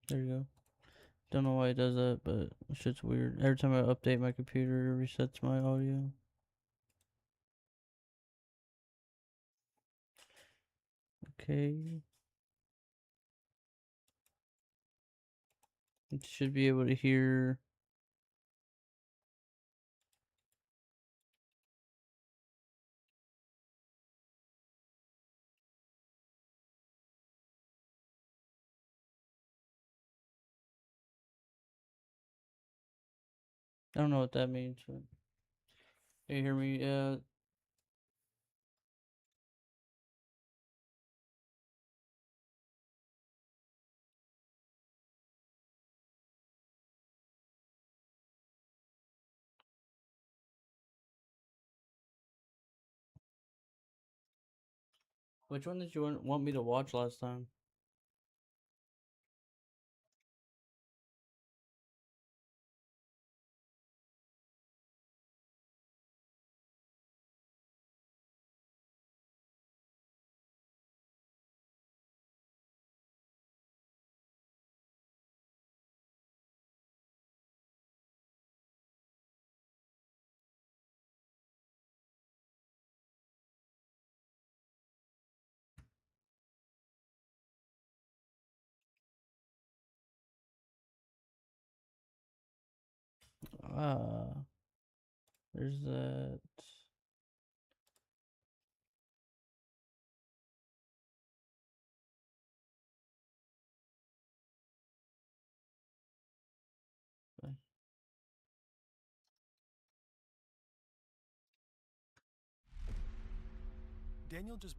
There you go. Don't know why it does that, but shit's weird. Every time I update my computer, it resets my audio. Okay. It should be able to hear. I don't know what that means. But can you hear me? Which one did you want me to watch last time? Ah, there's that. Daniel just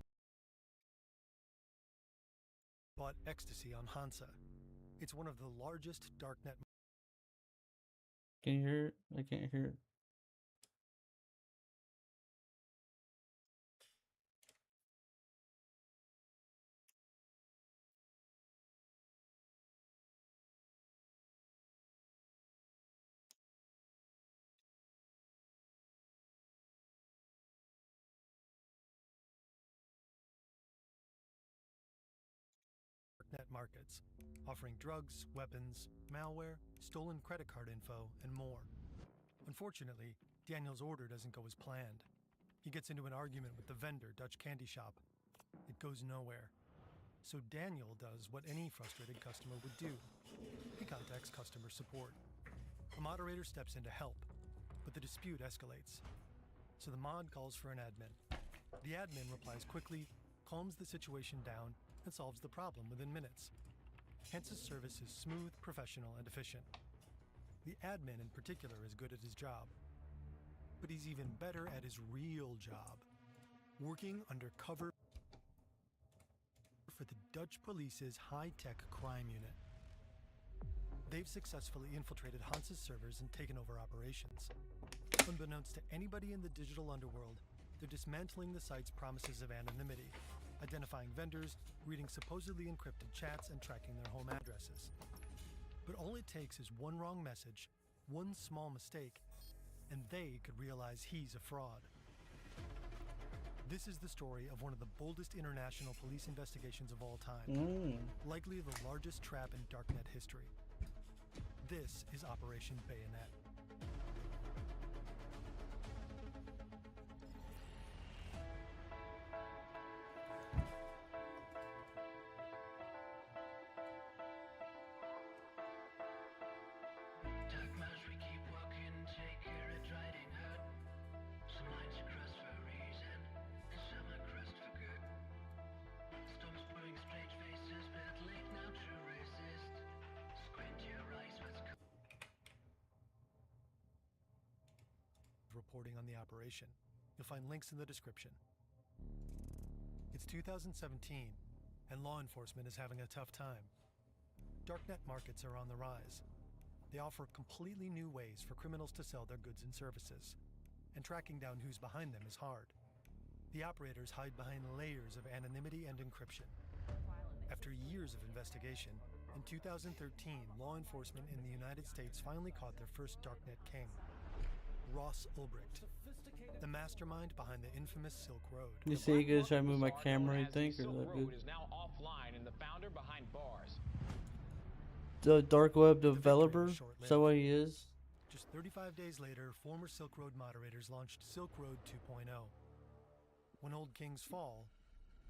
bought ecstasy on Hansa. It's one of the largest darknet. Can you hear it? I can't hear it. Darknet markets, offering drugs, weapons, malware, stolen credit card info, and more. Unfortunately, Daniel's order doesn't go as planned. He gets into an argument with the vendor, Dutch Candy Shop. It goes nowhere. So Daniel does what any frustrated customer would do. He contacts customer support. A moderator steps in to help, but the dispute escalates. So the mod calls for an admin. The admin replies quickly, calms the situation down, and solves the problem within minutes. Hence his service is smooth, professional, and efficient. The admin in particular is good at his job. But he's even better at his real job, working undercover for the Dutch police's high-tech crime unit. They've successfully infiltrated Hansa's servers and taken over operations. Unbeknownst to anybody in the digital underworld, they're dismantling the site's promises of anonymity, identifying vendors, reading supposedly encrypted chats, and tracking their home addresses. But all it takes is one wrong message, one small mistake, and they could realize he's a fraud. This is the story of one of the boldest international police investigations of all time, likely the largest trap in darknet history. This is Operation Bayonet. Reporting on the operation. You'll find links in the description. It's 2017, and law enforcement is having a tough time. Darknet markets are on the rise. They offer completely new ways for criminals to sell their goods and services, and tracking down who's behind them is hard. The operators hide behind layers of anonymity and encryption. After years of investigation, in 2013, law enforcement in the United States finally caught their first Darknet king, Ross Ulbricht, the mastermind behind the infamous Silk Road. You see, you guys try to move my camera, you think, or is that good? Is now offline and the founder behind bars. the dark web The victory developer. was Is short-lived. that what he is? Just 35 days later, former Silk Road moderators launched Silk Road 2.0. When old kings fall,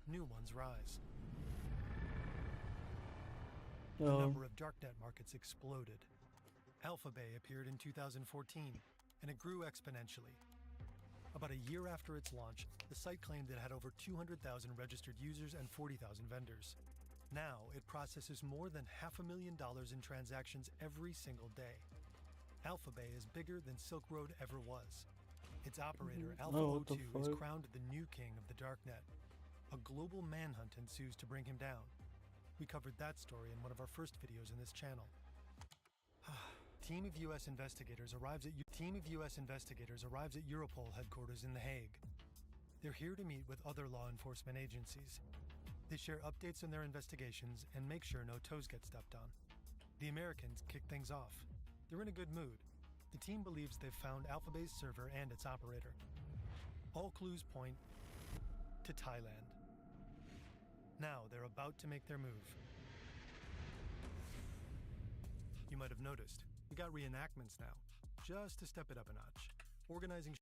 new ones rise. The Oh, number of darknet markets exploded. AlphaBay appeared in 2014, and it grew exponentially. About a year after its launch, the site claimed it had over 200,000 registered users and 40,000 vendors. Now, it processes more than $500,000 in transactions every single day. AlphaBay is bigger than Silk Road ever was. Its operator, Oh, what the Alpha02, is fuck? crowned the new king of the darknet. A global manhunt ensues to bring him down. We covered that story in one of our first videos in this channel. Team of U.S. investigators arrives at Europol headquarters in The Hague. They're here to meet with other law enforcement agencies. They share updates on their investigations and make sure no toes get stepped on. The Americans kick things off. They're in a good mood. The team believes they've found AlphaBay's server and its operator. All clues point to Thailand. Now they're about to make their move. You might have noticed, we got reenactments now, just to step it up a notch. Organizing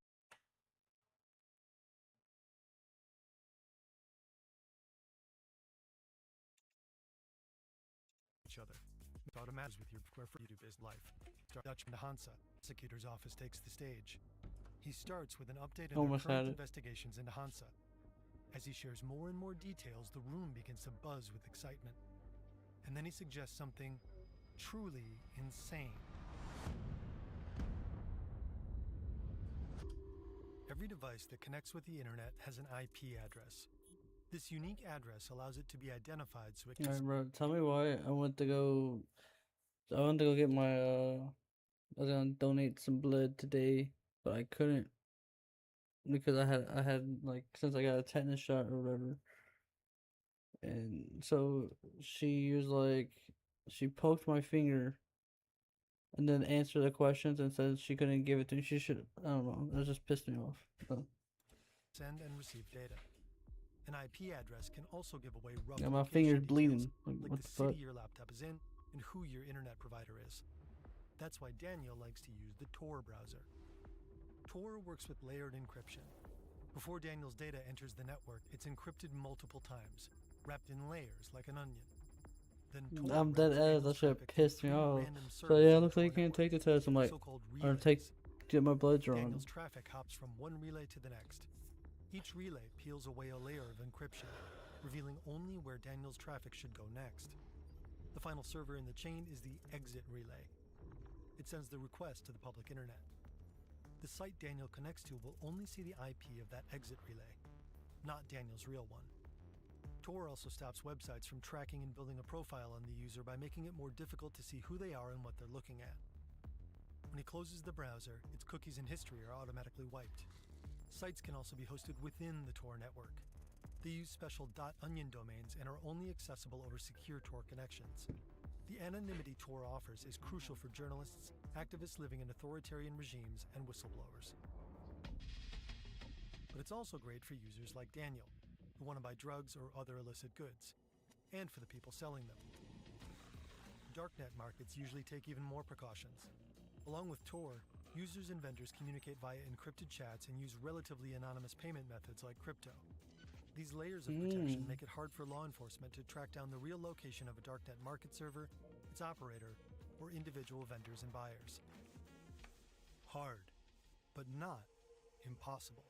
each other. It matters with your where you do business life. Dutch and Hansa, prosecutor's office takes the stage. He starts with an update on their almost had current it. investigations into Hansa. As he shares more and more details, the room begins to buzz with excitement. And then he suggests something truly insane. Every device that connects with the internet has an IP address. This unique address allows it to be identified so it can Alright, bro. Tell me why I went to go. I went to go get my. I was gonna donate some blood today, but I couldn't because I had like since I got a tetanus shot or whatever, and so she was like, she poked my finger, and then answered the questions and said she couldn't give it to me. She should. I don't know. It just pissed me off. So, send and receive data. An IP address can also give away rough yeah, my location finger's details, bleeding. Like, like what the the fuck? city your laptop is in and who your internet provider is. That's why Daniel likes to use the Tor browser. Tor works with layered encryption. Before Daniel's data enters the network, it's encrypted multiple times, wrapped in layers like an onion. Then Tor I'm dead routes ass. Daniel's That shit traffic to pissed me three off. random So servers yeah, in the looks like you Tor can't take the network, test. I'm like, so-called or relays. get my blood drawn. Daniel's traffic hops from one relay to the next. Each relay peels away a layer of encryption, revealing only where Daniel's traffic should go next. The final server in the chain is the exit relay. It sends the request to the public internet. The site Daniel connects to will only see the IP of that exit relay, not Daniel's real one. Tor also stops websites from tracking and building a profile on the user by making it more difficult to see who they are and what they're looking at. When he closes the browser, its cookies and history are automatically wiped. Sites can also be hosted within the Tor network. They use special .onion domains and are only accessible over secure Tor connections. The anonymity Tor offers is crucial for journalists, activists living in authoritarian regimes, and whistleblowers. But it's also great for users like Daniel, who want to buy drugs or other illicit goods, and for the people selling them. Darknet markets usually take even more precautions. Along with Tor, users and vendors communicate via encrypted chats and use relatively anonymous payment methods like crypto. These layers of protection make it hard for law enforcement to track down the real location of a darknet market server, its operator, or individual vendors and buyers. Hard, but not impossible.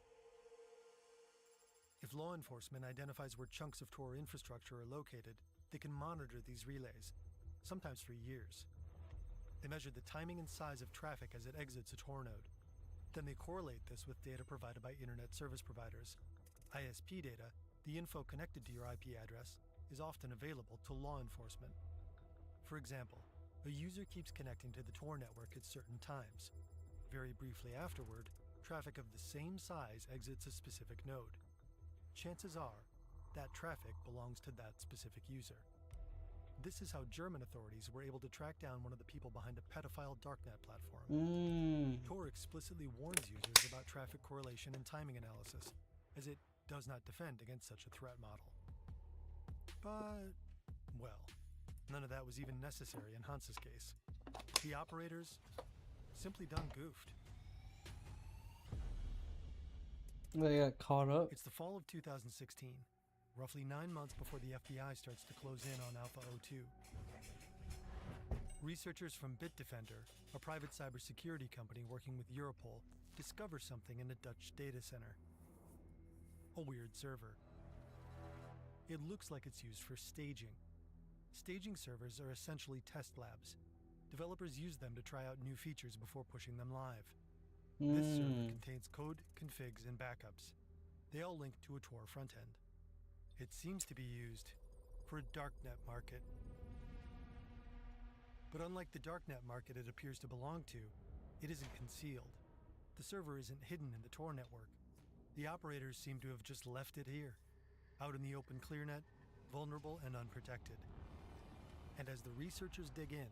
If law enforcement identifies where chunks of Tor infrastructure are located, they can monitor these relays, sometimes for years. They measure the timing and size of traffic as it exits a Tor node. Then they correlate this with data provided by internet service providers. ISP data, the info connected to your IP address, is often available to law enforcement. For example, a user keeps connecting to the Tor network at certain times. Very briefly afterward, traffic of the same size exits a specific node. Chances are, that traffic belongs to that specific user. This is how German authorities were able to track down one of the people behind a pedophile darknet platform. Tor explicitly warns users about traffic correlation and timing analysis, as it does not defend against such a threat model. But, well, None of that was even necessary in Hansa's case. The operators simply done goofed. They got caught up. It's the fall of 2016, roughly 9 months before the FBI starts to close in on Alpha 02. Researchers from Bitdefender, a private cybersecurity company working with Europol, discover something in a Dutch data center. A weird server. It looks like it's used for staging. Staging servers are essentially test labs. Developers use them to try out new features before pushing them live. This server contains code, configs, and backups. They all link to a Tor front end. It seems to be used for a darknet market. But unlike the darknet market it appears to belong to, it isn't concealed. The server isn't hidden in the Tor network. The operators seem to have just left it here, out in the open clearnet, vulnerable and unprotected. And as the researchers dig in,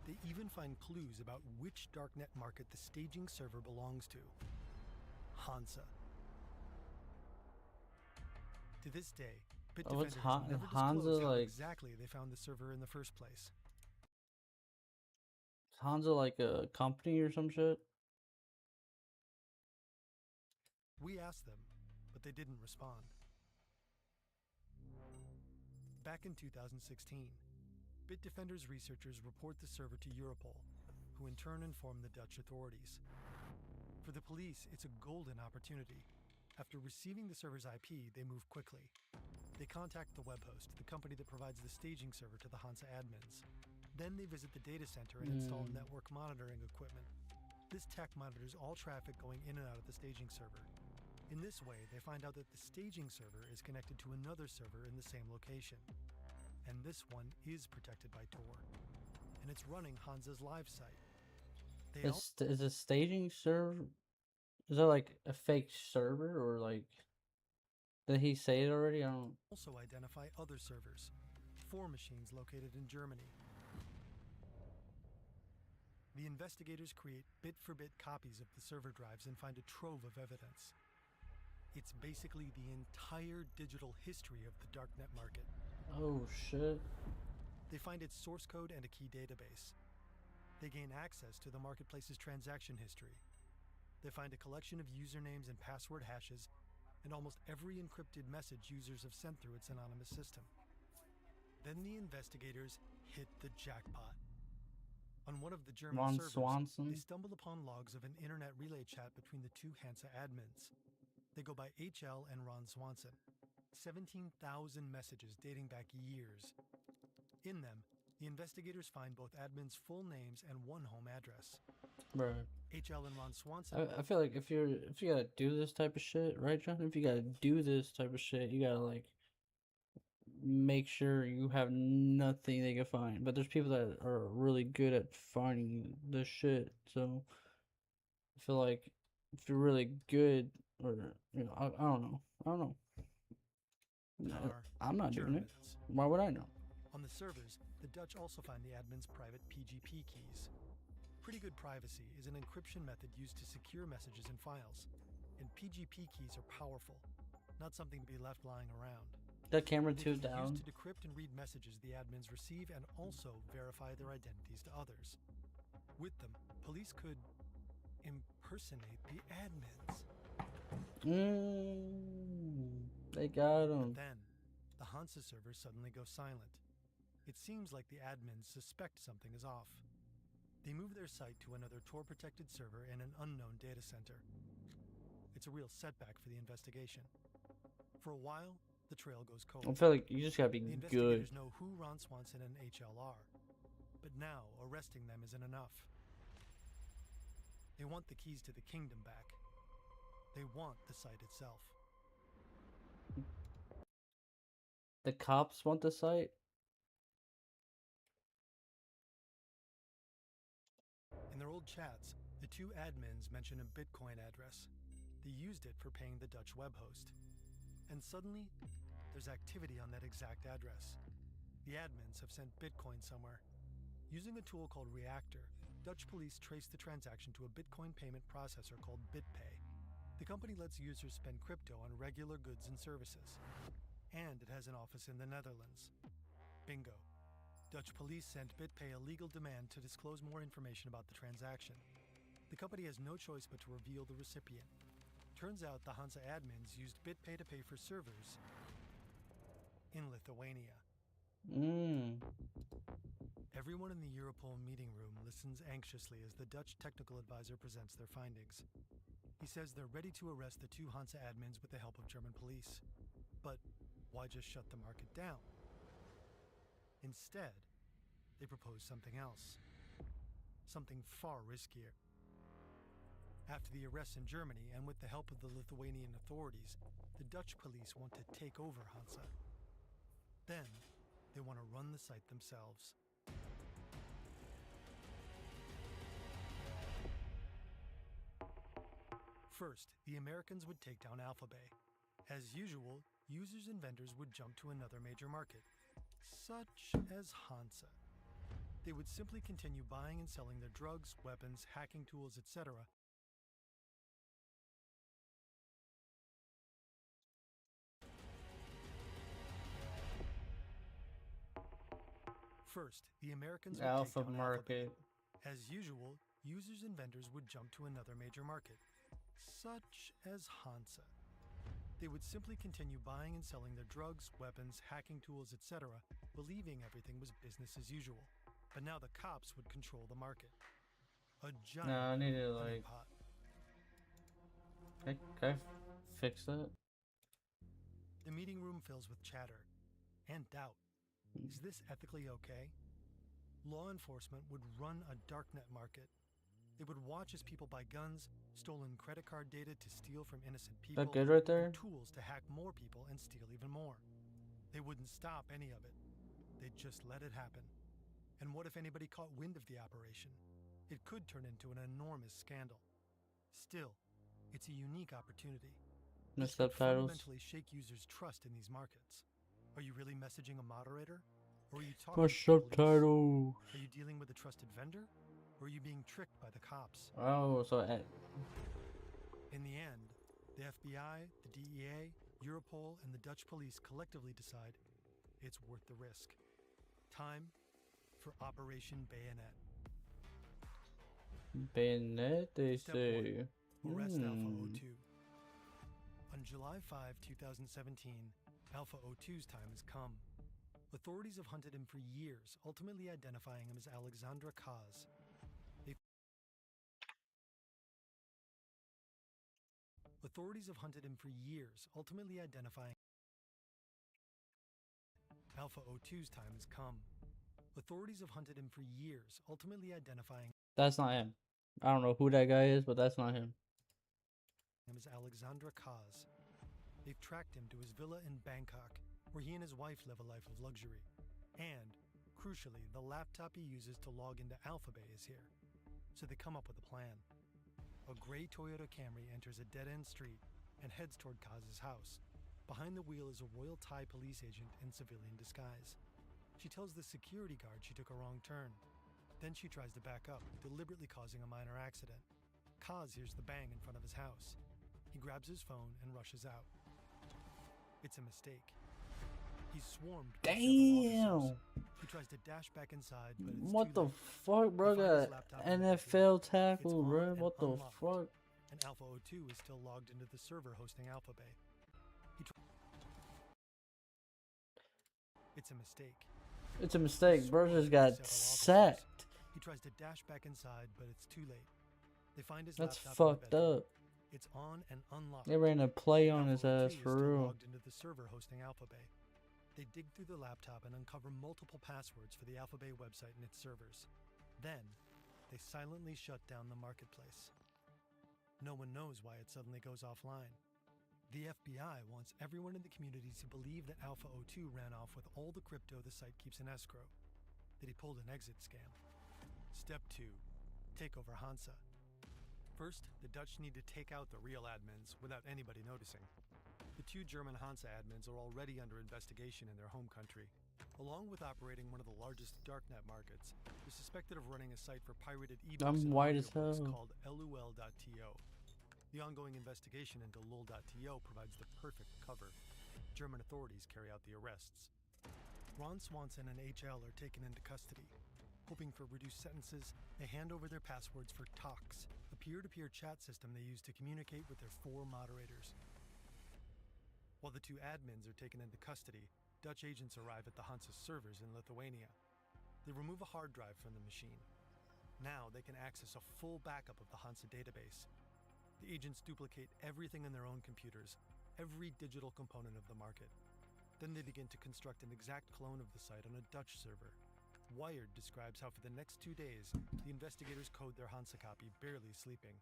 they even find clues about which darknet market the staging server belongs to. Hansa. To this day, Bitdefender has never disclosed how exactly they found the server in the first place. Is Hansa like a company or some shit? We asked them, but they didn't respond. Back in 2016, Bitdefender's researchers report the server to Europol, who in turn inform the Dutch authorities. For the police, it's a golden opportunity. After receiving the server's IP, they move quickly. They contact the web host, the company that provides the staging server to the Hansa admins. Then they visit the data center and install network monitoring equipment. This tech monitors all traffic going in and out of the staging server. In this way, they find out that the staging server is connected to another server in the same location. And this one is protected by Tor. And it's running Hansa's live site. Is a staging server? Is that like a fake server or like? Did he say it already? I don't. Also identify other servers, 4 machines located in Germany. The investigators create bit-for-bit copies of the server drives and find a trove of evidence. It's basically the entire digital history of the darknet market. Oh shit. They find its source code and a key database. They gain access to the marketplace's transaction history. They find a collection of usernames and password hashes and almost every encrypted message users have sent through its anonymous system. Then the investigators hit the jackpot. On one of the German servers, they stumbled upon logs of an internet relay chat between the 2 Hansa admins. They go by HL and Ron Swanson. 17,000 messages dating back years. In them, the investigators find both admins' full names and one home address. Right. HL and Ron Swanson. I feel like if you gotta do this type of shit, right, John? If you gotta do this type of shit, you gotta like make sure you have nothing they can find. But there's people that are really good at finding the shit. So I feel like if you're really good, or I don't know. I'm not doing it. Why would I know? On the servers, the Dutch also find the admin's private PGP keys. Pretty good privacy is an encryption method used to secure messages and files. And PGP keys are powerful, not something to be left lying around. That camera too down. Used to decrypt and read messages the admins receive and also verify their identities to others. With them, police could impersonate the admins. They got him. But then, the Hansa server suddenly goes silent. It seems like the admins suspect something is off. They move their site to another Tor-protected server in an unknown data center. It's a real setback for the investigation. For a while, the trail goes cold. I feel like you just gotta be good. The investigators know who Ron Swanson and HL are, but now arresting them isn't enough. They want the keys to the kingdom back. They want the site itself. The cops want the site? In their old chats, the 2 admins mention a Bitcoin address. They used it for paying the Dutch web host. And suddenly, there's activity on that exact address. The admins have sent Bitcoin somewhere. Using a tool called Reactor, Dutch police trace the transaction to a Bitcoin payment processor called BitPay. The company lets users spend crypto on regular goods and services. And it has an office in the Netherlands. Bingo. Dutch police sent BitPay a legal demand to disclose more information about the transaction. The company has no choice but to reveal the recipient. Turns out the Hansa admins used BitPay to pay for servers in Lithuania. Everyone in the Europol meeting room listens anxiously as the Dutch technical advisor presents their findings. He says they're ready to arrest the two Hansa admins with the help of German police. But why just shut the market down? Instead, they propose something else. Something far riskier. After the arrests in Germany, and with the help of the Lithuanian authorities, the Dutch police want to take over Hansa. Then, they want to run the site themselves. First, the Americans would take down Alphabay. As usual, users and vendors would jump to another major market, such as Hansa. They would simply continue buying and selling their drugs, weapons, hacking tools, etc. First, the Americans would Alpha take down market. Alphabet. As usual, users and vendors would jump to another major market, such as Hansa. They would simply continue buying and selling their drugs, weapons, hacking tools, etc., believing everything was business as usual. But now the cops would control the market. A giant No, I need to like. honeypot. Can I fix that? The meeting room fills with chatter and doubt. Is this ethically okay? Law enforcement would run a darknet market. They would watch as people buy guns, stolen credit card data to steal from innocent people, That good right there? and tools to hack more people and steal even more. They wouldn't stop any of it. They'd just let it happen. And what if anybody caught wind of the operation? It could turn into an enormous scandal. Still, it's a unique opportunity. No This could subtitles. fundamentally shake users' trust in these markets. Are you really messaging a moderator? Or are you talking Push to the police? subtitles. Are you dealing with a trusted vendor? Or are you being tricked by the cops? Oh, so In the end, the FBI, the DEA, Europol, and the Dutch police collectively decide it's worth the risk. Time for Operation Bayonet. bayonet, they Step say. Arrest Alpha 02. On July 5, 2017, Alpha 02's time has come. Authorities have hunted him for years, ultimately identifying him as Alexandra Kaz. Authorities have hunted him for years, ultimately identifying Alpha 02's time has come. Authorities have hunted him for years, ultimately identifying That's not him. I don't know who that guy is, but that's not him. him as Alexandra Kaz. They've tracked him to his villa in Bangkok, where he and his wife live a life of luxury. And, crucially, the laptop he uses to log into Alphabay is here. So they come up with a plan. A gray Toyota Camry enters a dead-end street and heads toward Kaz's house. Behind the wheel is a Royal Thai police agent in civilian disguise. She tells the security guard she took a wrong turn. Then she tries to back up, deliberately causing a minor accident. Kaz hears the bang in front of his house. He grabs his phone and rushes out. It's a mistake. He's swarmed by several officers. He tries to dash back inside, but it's What too the late. fuck, bro? He finds his Got laptop in the NFL It's tackle, on bro. and What the unlocked. fuck? And Alpha 02 is still logged into the server hosting Alphabay. It's a mistake. It's a mistake. Bro just Several got officers. sacked. He tries to dash back inside, but it's too late. They find his That's laptop in the fucked bedroom. up. It's on and unlocked. They ran a play on his Alpha 02 ass is for still real. logged into the server hosting Alphabay. They dig through the laptop and uncover multiple passwords for the Alphabay website and its servers. Then, they silently shut down the marketplace. No one knows why it suddenly goes offline. The FBI wants everyone in the community to believe that Alpha 02 ran off with all the crypto the site keeps in escrow, that he pulled an exit scam. Step 2. Take over Hansa. First, the Dutch need to take out the real admins without anybody noticing. The two German Hansa admins are already under investigation in their home country. Along with operating one of the largest darknet markets, they're suspected of running a site for pirated ebooks I'm and white as audiobooks hell. called LUL.to. The ongoing investigation into lul.to provides the perfect cover. German authorities carry out the arrests. Ron Swanson and HL are taken into custody. Hoping for reduced sentences, they hand over their passwords for Tox, a peer-to-peer chat system they use to communicate with their 4 moderators. While the 2 admins are taken into custody, Dutch agents arrive at the Hansa servers in Lithuania. They remove a hard drive from the machine. Now they can access a full backup of the Hansa database. The agents duplicate everything in their own computers, every digital component of the market. Then they begin to construct an exact clone of the site on a Dutch server. Wired describes how for the next 2 days, the investigators code their Hansa copy, barely sleeping.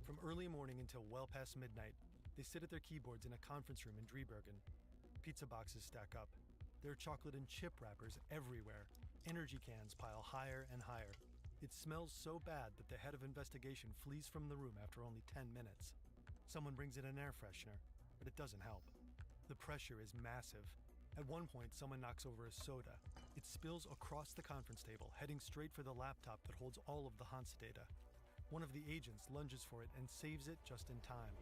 From early morning until well past midnight, they sit at their keyboards in a conference room in Driebergen. Pizza boxes stack up. There are chocolate and chip wrappers everywhere. Energy cans pile higher and higher. It smells so bad that the head of investigation flees from the room after only 10 minutes. Someone brings in an air freshener, but it doesn't help. The pressure is massive. At one point, someone knocks over a soda. It spills across the conference table, heading straight for the laptop that holds all of the Hansa data. One of the agents lunges for it and saves it just in time.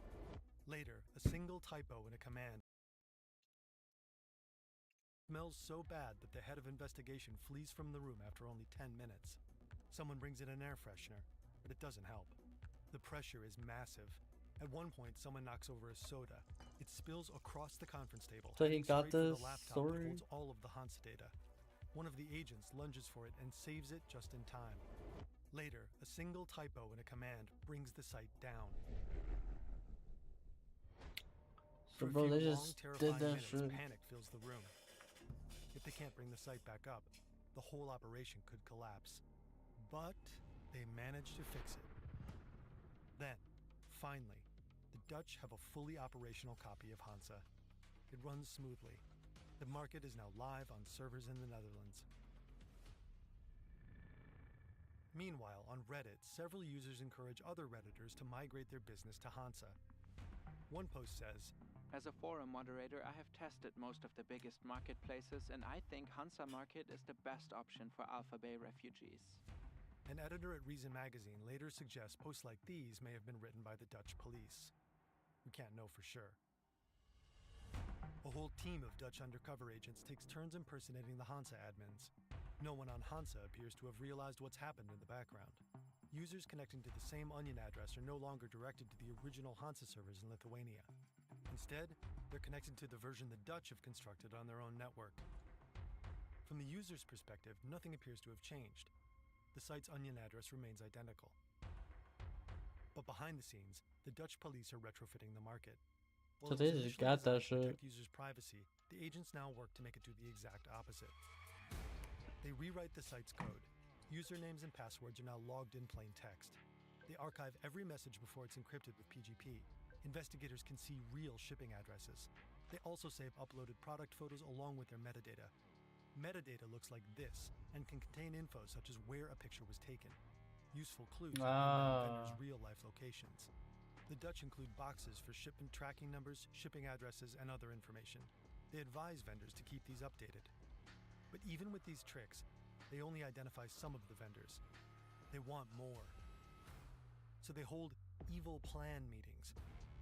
Later, a single typo in a command smells so bad that the head of investigation flees from the room after only 10 minutes. Someone brings in an air freshener, but it doesn't help. The pressure is massive. At one point, someone knocks over a soda. It spills across the conference table, So he heading got straight for this the laptop that story? holds all of the Hansa data. One of the agents lunges for it and saves it just in time. Later, a single typo in a command brings the site down. So For a bro, few they long, just did terrifying that minutes, shit. panic fills the room. If they can't bring the site back up, the whole operation could collapse. But they manage to fix it. Then, finally, the Dutch have a fully operational copy of Hansa. It runs smoothly. The market is now live on servers in the Netherlands. Meanwhile, on Reddit, several users encourage other Redditors to migrate their business to Hansa. One post says, As a forum moderator, I have tested most of the biggest marketplaces, and I think Hansa Market is the best option for Alpha Bay refugees. An editor at Reason magazine later suggests posts like these may have been written by the Dutch police. We can't know for sure. A whole team of Dutch undercover agents takes turns impersonating the Hansa admins. No one on Hansa appears to have realized what's happened in the background. Users connecting to the same onion address are no longer directed to the original Hansa servers in Lithuania. Instead, they're connected to the version the Dutch have constructed on their own network. From the user's perspective, nothing appears to have changed. The site's onion address remains identical. But behind the scenes, the Dutch police are retrofitting the market. So While it they was just initially got that designed to shit. protect users' privacy, the agents now work to make it do the exact opposite. They rewrite the site's code. Usernames and passwords are now logged in plain text. They archive every message before it's encrypted with PGP. Investigators can see real shipping addresses. They also save uploaded product photos along with their metadata. Metadata looks like this and can contain info such as where a picture was taken. Useful clues to vendors' real-life locations. The Dutch include boxes for shipment tracking numbers, shipping addresses, and other information. They advise vendors to keep these updated. But even with these tricks, they only identify some of the vendors. They want more. So they hold evil plan meetings,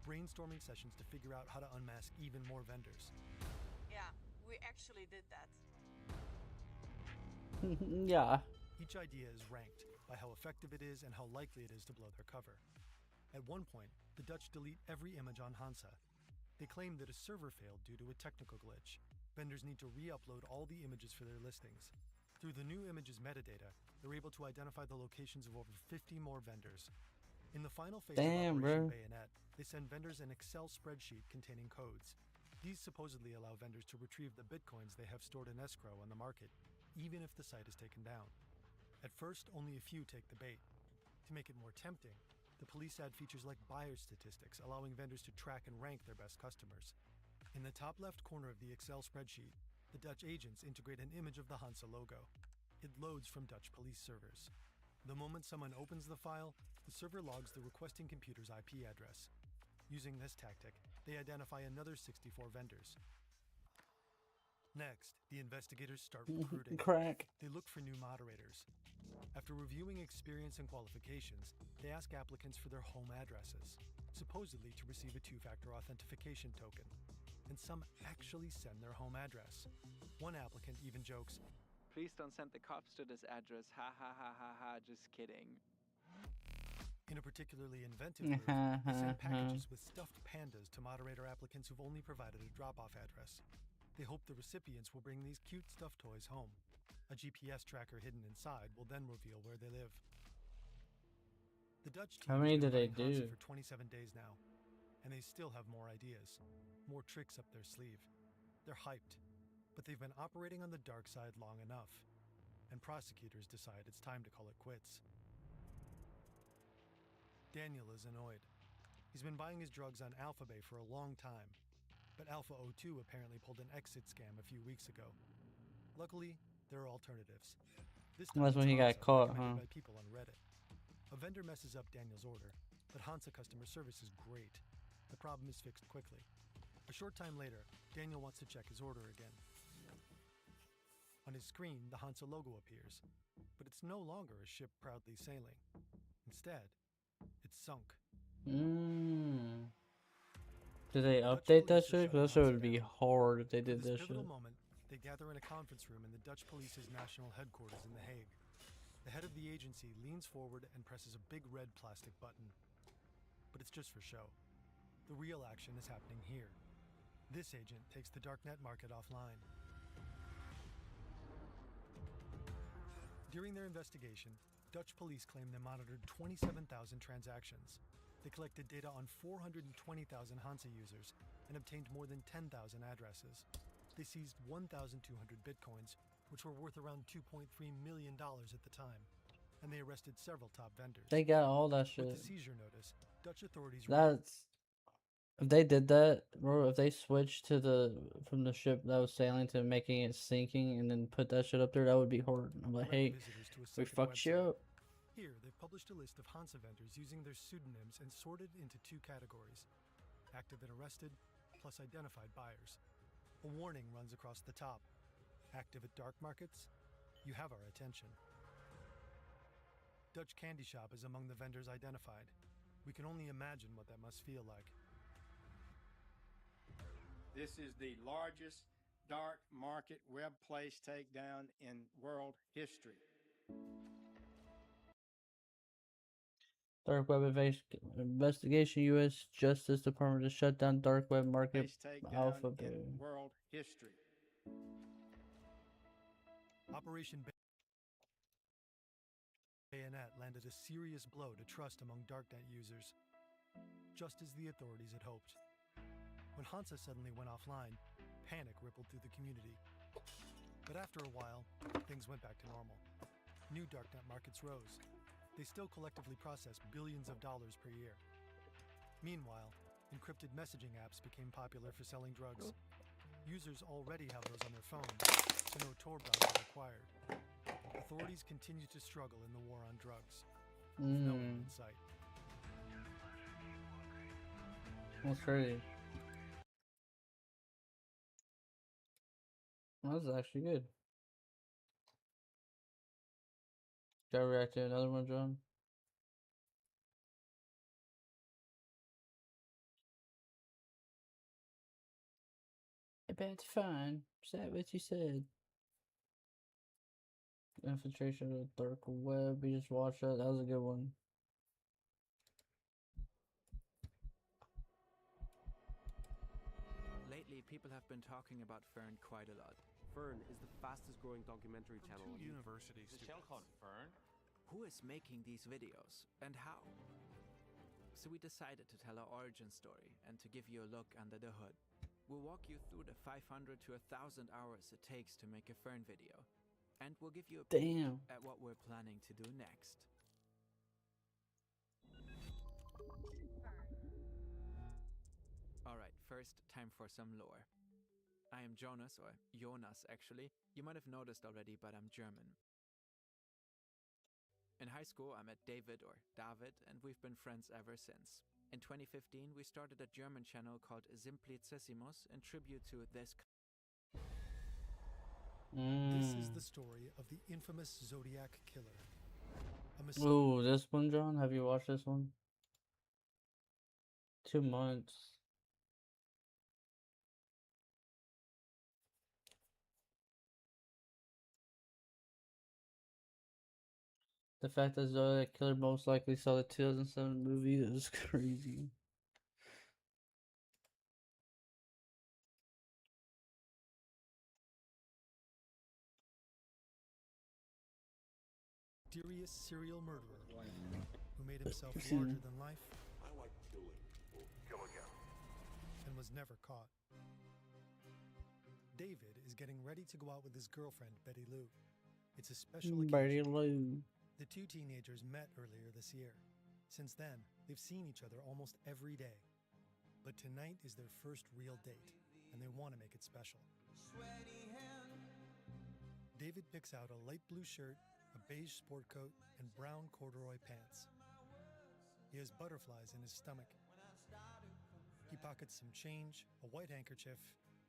brainstorming sessions to figure out how to unmask even more vendors. Yeah, we actually did that. Yeah. Each idea is ranked by how effective it is and how likely it is to blow their cover. At one point, the Dutch delete every image on Hansa. They claim that a server failed due to a technical glitch. Vendors need to re-upload all the images for their listings. Through the new images metadata, they're able to identify the locations of over 50 more vendors. In the final phase Damn, of Operation bro. Bayonet, they send vendors an Excel spreadsheet containing codes. These supposedly allow vendors to retrieve the bitcoins they have stored in escrow on the market, even if the site is taken down. At first, only a few take the bait. To make it more tempting, the police add features like buyer statistics, allowing vendors to track and rank their best customers. In the top left corner of the Excel spreadsheet, the Dutch agents integrate an image of the Hansa logo. It loads from Dutch police servers. The moment someone opens the file, the server logs the requesting computer's IP address. Using this tactic, they identify another 64 vendors. Next, the investigators start recruiting. Crack. They look for new moderators. After reviewing experience and qualifications, they ask applicants for their home addresses, supposedly to receive a two-factor authentication token. and some actually send their home address. One applicant even jokes, Please don't send the cops to this address. Ha ha ha ha ha, just kidding. in a particularly inventive move, they send packages with stuffed pandas to moderator applicants who've only provided a drop-off address. They hope the recipients will bring these cute stuffed toys home. A GPS tracker hidden inside will then reveal where they live. The Dutch team How many has been did they running Hansa do? for 27 days now, and they still have more ideas, more tricks up their sleeve. They're hyped, but they've been operating on the dark side long enough, and prosecutors decide it's time to call it quits. Daniel is annoyed. He's been buying his drugs on Alphabay for a long time, but Alpha O2 apparently pulled an exit scam a few weeks ago. Luckily, there are alternatives. This time That's when it's he got Hansa, caught, recommended huh? by people on Reddit. A vendor messes up Daniel's order, but Hansa customer service is great. The problem is fixed quickly. A short time later, Daniel wants to check his order again. On his screen, the Hansa logo appears, but it's no longer a ship proudly sailing. Instead, it's sunk. Did they Dutch update that police are shit? shutting Cause that shit Hansa would be down. hard if they For did this that pivotal shit. moment, they gather in a conference room in the Dutch police's national headquarters in The Hague. The head of the agency leans forward and presses a big red plastic button. But it's just for show. The real action is happening here. This agent takes the darknet market offline. During their investigation, Dutch police claim they monitored 27,000 transactions. They collected data on 420,000 Hansa users and obtained more than 10,000 addresses. They seized 1,200 bitcoins, which were worth around $2.3 million at the time, and they arrested several top vendors. They got all that With shit. the seizure notice, Dutch authorities That's if they did that, bro. If they switched to from the ship that was sailing to making it sinking and then put that shit up there, that would be hard. I'm like, direct hey, visitors to a we second fucked you website. up. Here, they've published a list of Hansa vendors using their pseudonyms and sorted into two categories: active and arrested, plus identified buyers. A warning runs across the top. Active at dark markets? You have our attention. Dutch Candy Shop is among the vendors identified. We can only imagine what that must feel like. This is the largest dark market web place takedown in world history. Dark web investigation. U.S. Justice Department to shut down dark web market. Place takedown Alphabet. in world history. Operation Bayonet landed a serious blow to trust among darknet users, just as the authorities had hoped. When Hansa suddenly went offline, panic rippled through the community. But after a while, things went back to normal. New darknet markets rose. They still collectively process billions of dollars per year. Meanwhile, encrypted messaging apps became popular for selling drugs. Users already have those on their phones, so no Tor browser required. Authorities continue to struggle in the war on drugs, with no end in sight. That's crazy. Well, that's actually good. Gotta react to another one, John. That's fine. Is that what you said? Infiltration of the dark web. We just watched that. That was a good one. Lately, people have been talking about Fern quite a lot. Fern is the fastest growing documentary channel on YouTube. University Is this channel called Fern? Who is making these videos and how? So we decided to tell our origin story and to give you a look under the hood. We'll walk you through the 500 to 1,000 hours it takes to make a Fern video, and we'll give you a peek Damn. at what we're planning to do next. Alright, first, time for some lore. I am Jonas, or Jonas actually. You might have noticed already, but I'm German. In high school, I met David, or David, and we've been friends ever since. In 2015, we started a German channel called Simplicissimus in tribute to this. This is the story of the infamous Zodiac Killer. Ooh, this one, John? Have you watched this one? 2 months. The fact that Zodiac Killer most likely saw the 2007 movie is crazy. Mysterious serial murderer who made himself larger than life I like killing people. Kill again. and was never caught. David is getting ready to go out with his girlfriend, Betty Lou. It's a special Betty occasion. Lou. The two teenagers met earlier this year. Since then, they've seen each other almost every day. But tonight is their first real date, and they want to make it special. David picks out a light blue shirt, a beige sport coat, and brown corduroy pants. He has butterflies in his stomach. He pockets some change, a white handkerchief,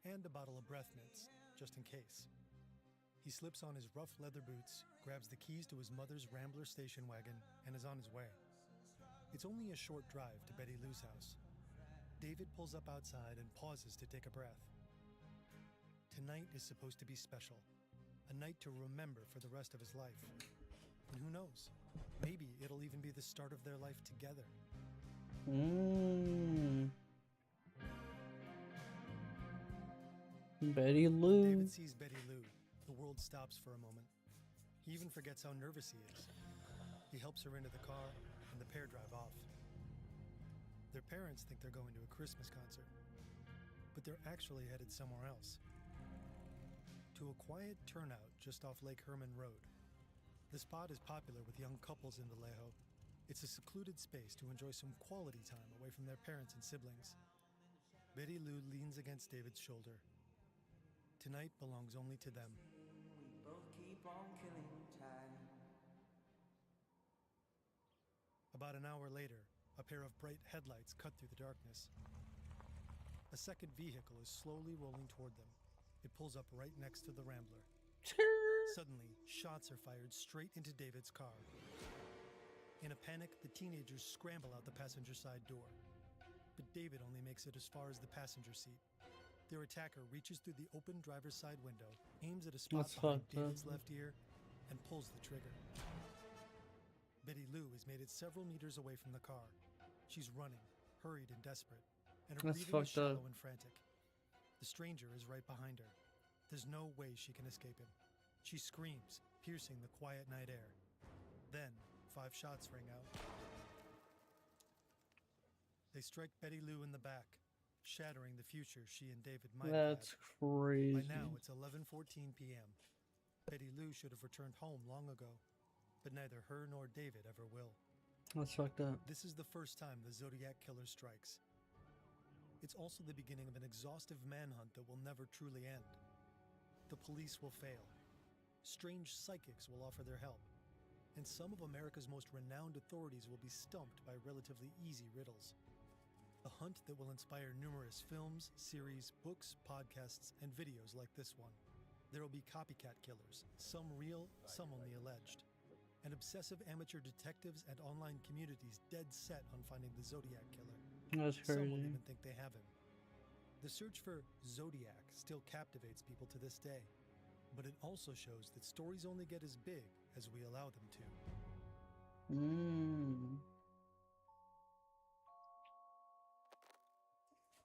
and a bottle of breath mints, just in case. He slips on his rough leather boots, grabs the keys to his mother's Rambler station wagon, and is on his way. It's only a short drive to Betty Lou's house. David pulls up outside and pauses to take a breath. Tonight is supposed to be special, a night to remember for the rest of his life. And who knows, maybe it'll even be the start of their life together. Betty When Lou. David sees Betty Lou, the world stops for a moment. He even forgets how nervous he is. He helps her into the car, and the pair drive off. Their parents think they're going to a Christmas concert, but they're actually headed somewhere else. To a quiet turnout just off Lake Herman Road. The spot is popular with young couples in Vallejo. It's a secluded space to enjoy some quality time away from their parents and siblings. Betty Lou leans against David's shoulder. Tonight belongs only to them. We both keep on killing time. About an hour later, a pair of bright headlights cut through the darkness. A second vehicle is slowly rolling toward them. It pulls up right next to the Rambler. Suddenly, shots are fired straight into David's car. In a panic, the teenagers scramble out the passenger side door. But David only makes it as far as the passenger seat. Their attacker reaches through the open driver's side window, aims at a spot That's behind fucked up. David's left ear, and pulls the trigger. Betty Lou has made it several meters away from the car. She's running, hurried and desperate, and her That's breathing is fucked up. shallow and frantic. The stranger is right behind her. There's no way she can escape him. She screams, piercing the quiet night air. Then, 5 shots ring out. They strike Betty Lou in the back, shattering the future she and David might have That's had. crazy. By now, it's 11:14 p.m. Betty Lou should have returned home long ago, but neither her nor David ever will. That's fucked up. This is the first time the Zodiac Killer strikes. It's also the beginning of an exhaustive manhunt that will never truly end. The police will fail. Strange psychics will offer their help. And some of America's most renowned authorities will be stumped by relatively easy riddles. A hunt that will inspire numerous films, series, books, podcasts, and videos like this one. There will be copycat killers, some real, some only alleged. And obsessive amateur detectives and online communities dead set on finding the Zodiac Killer. That's Some will crazy. even think they have him. The search for Zodiac still captivates people to this day, but it also shows that stories only get as big as we allow them to.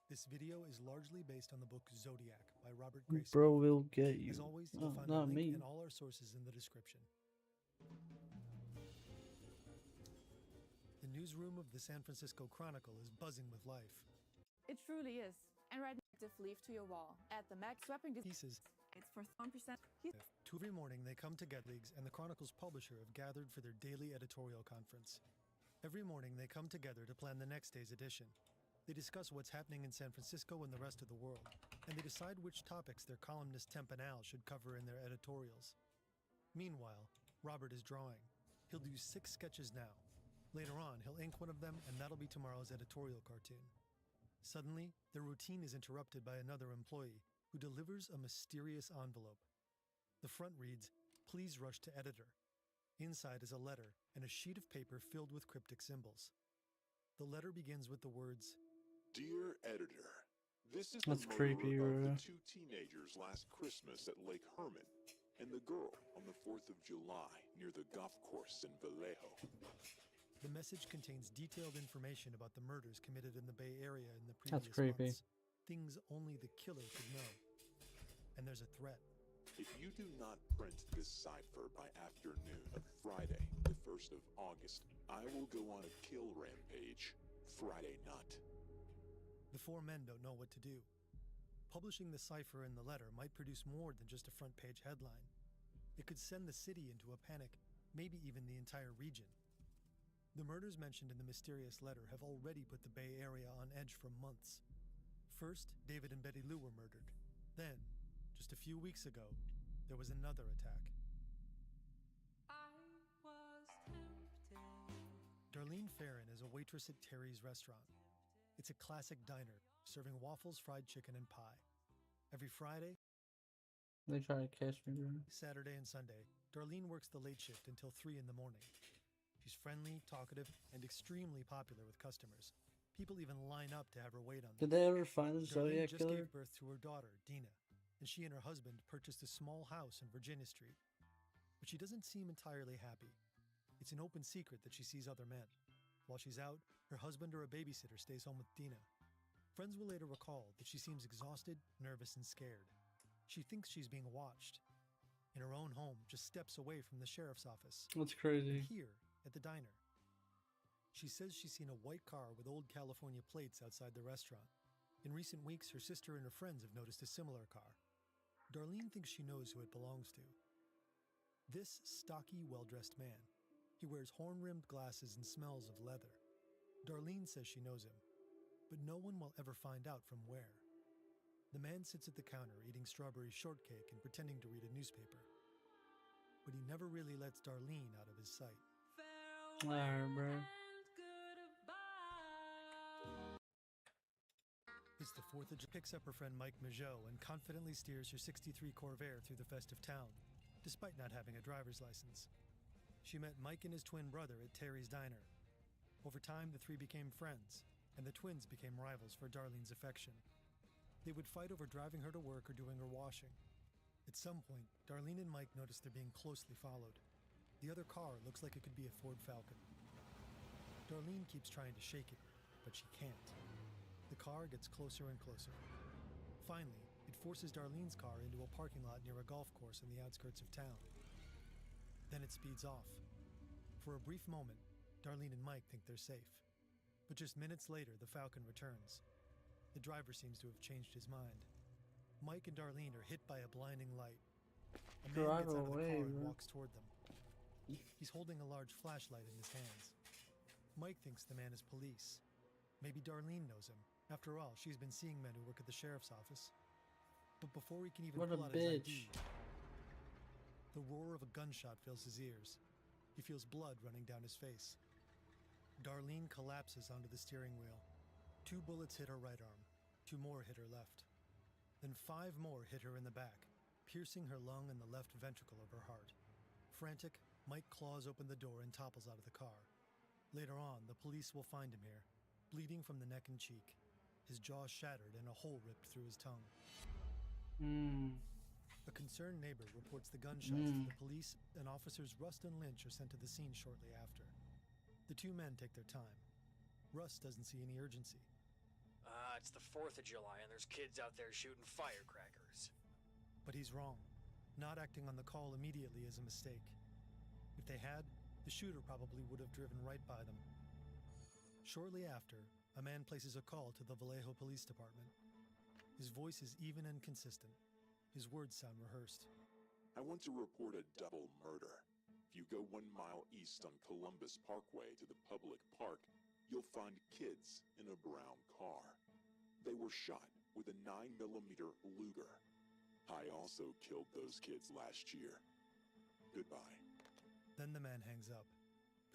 This video is largely based on the book Zodiac by Robert Grace. Bro will get you. As always, you'll Oh, find a not link me. and all our sources in the description. The newsroom of the San Francisco Chronicle is buzzing with life. It truly is. And right now, active leaf to your wall. At the max swapping Pieces. it's for 1%. Every morning they come together, and the Chronicle's publisher have gathered for their daily editorial conference. Every morning they come together to plan the next day's edition. They discuss what's happening in San Francisco and the rest of the world, and they decide which topics their columnist Temp and Al should cover in their editorials. Meanwhile, Robert is drawing. He'll do 6 sketches now. Later on, he'll ink one of them, and that'll be tomorrow's editorial cartoon. Suddenly, their routine is interrupted by another employee who delivers a mysterious envelope. The front reads, "Please rush to editor." Inside is a letter and a sheet of paper filled with cryptic symbols. The letter begins with the words, Dear editor, this is That's the creepy, murderer of bro. the 2 teenagers last Christmas at Lake Herman, and the girl on the 4th of July near the golf course in Vallejo. The message contains detailed information about the murders committed in the Bay Area in the That's previous creepy. months. Things only the killer could know. And there's a threat. If you do not print this cipher by afternoon of Friday, the 1st of August, I will go on a kill rampage Friday night. The four men don't know what to do. Publishing the cipher in the letter might produce more than just a front-page headline. It could send the city into a panic, maybe even the entire region. The murders mentioned in the mysterious letter have already put the Bay Area on edge for months. First, David and Betty Lou were murdered. Then, just a few weeks ago, there was another attack. I was tempted. Darlene Farron is a waitress at Terry's restaurant. It's a classic diner, serving waffles, fried chicken, and pie. Every Friday, They try to catch me, bro. Saturday, and Sunday, Darlene works the late shift until 3 in the morning. She's friendly, talkative, and extremely popular with customers. People even line up to have her wait on them. Did they ever find the Darlene Zodiac just killer? gave birth to her daughter, Dina, and she and her husband purchased a small house in Virginia Street. But she doesn't seem entirely happy. It's an open secret that she sees other men. While she's out, her husband or a babysitter stays home with Dina. Friends will later recall that she seems exhausted, nervous, and scared. She thinks she's being watched. In her own home, just steps away from the sheriff's office. That's And crazy. here, at the diner. She says she's seen a white car with old California plates outside the restaurant. In recent weeks, her sister and her friends have noticed a similar car. Darlene thinks she knows who it belongs to. This stocky, well-dressed man. He wears horn-rimmed glasses and smells of leather. Darlene says she knows him, but no one will ever find out from where. The man sits at the counter eating strawberry shortcake and pretending to read a newspaper. But he never really lets Darlene out of his sight. Alright, bro. It's the 4th of July. Picks up her friend Mike Majot and confidently steers her 63 Corvair through the festive town, despite not having a driver's license. She met Mike and his twin brother at Terry's diner. Over time, the three became friends, and the twins became rivals for Darlene's affection. They would fight over driving her to work or doing her washing. At some point, Darlene and Mike notice they're being closely followed. The other car looks like it could be a Ford Falcon. Darlene keeps trying to shake it, but she can't. The car gets closer and closer. Finally, it forces Darlene's car into a parking lot near a golf course in the outskirts of town. Then it speeds off. For a brief moment, Darlene and Mike think they're safe. But just minutes later, the Falcon returns. The driver seems to have changed his mind. Mike and Darlene are hit by a blinding light. A man Drive gets out of the away, car and bro. walks toward them. He's holding a large flashlight in his hands. Mike thinks the man is police. Maybe Darlene knows him. After all, she's been seeing men who work at the sheriff's office. But before he can even What a pull out his ID, bitch. the roar of a gunshot fills his ears. He feels blood running down his face. Darlene collapses onto the steering wheel. 2 bullets hit her right arm. 2 more hit her left. Then 5 more hit her in the back, piercing her lung and the left ventricle of her heart. Frantic, Mike claws open the door and topples out of the car. Later on, the police will find him here, bleeding from the neck and cheek, his jaw shattered and a hole ripped through his tongue. A concerned neighbor reports the gunshots to the police, and officers Rust and Lynch are sent to the scene shortly after. The 2 men take their time. Rust doesn't see any urgency. It's the 4th of July and there's kids out there shooting firecrackers. But he's wrong. Not acting on the call immediately is a mistake. If they had, the shooter probably would have driven right by them. Shortly after, a man places a call to the Vallejo Police Department. His voice is even and consistent. His words sound rehearsed. I want to report a double murder. If you go 1 mile east on Columbus Parkway to the public park, you'll find kids in a brown car. They were shot with a 9mm Luger. I also killed those kids last year. Goodbye. Then the man hangs up.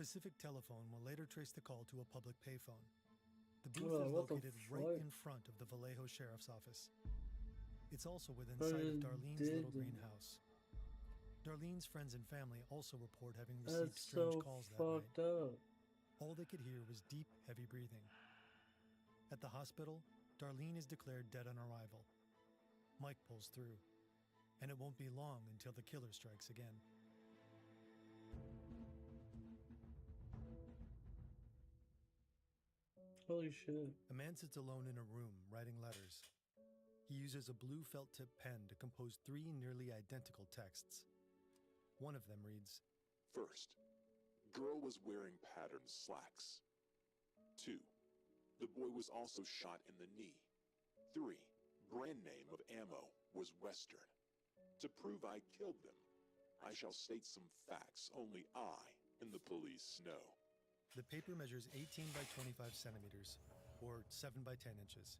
Pacific Telephone will later trace the call to a public payphone. The booth is what the located right fuck? in front of the Vallejo Sheriff's Office. It's also within But sight of it Darlene's little didn't. greenhouse. Darlene's friends and family also report having received That's strange so calls that night. fucked up. All they could hear was deep, heavy breathing. At the hospital, Darlene is declared dead on arrival. Mike pulls through. And it won't be long until the killer strikes again. Holy shit. A man sits alone in a room writing letters. He uses a blue felt tip pen to compose 3 nearly identical texts. One of them reads, First, girl was wearing patterned slacks. 2, the boy was also shot in the knee. 3, brand name of ammo was Western. To prove I killed them, I shall state some facts only I and the police know. The paper measures 18 by 25 centimeters, or 7 by 10 inches.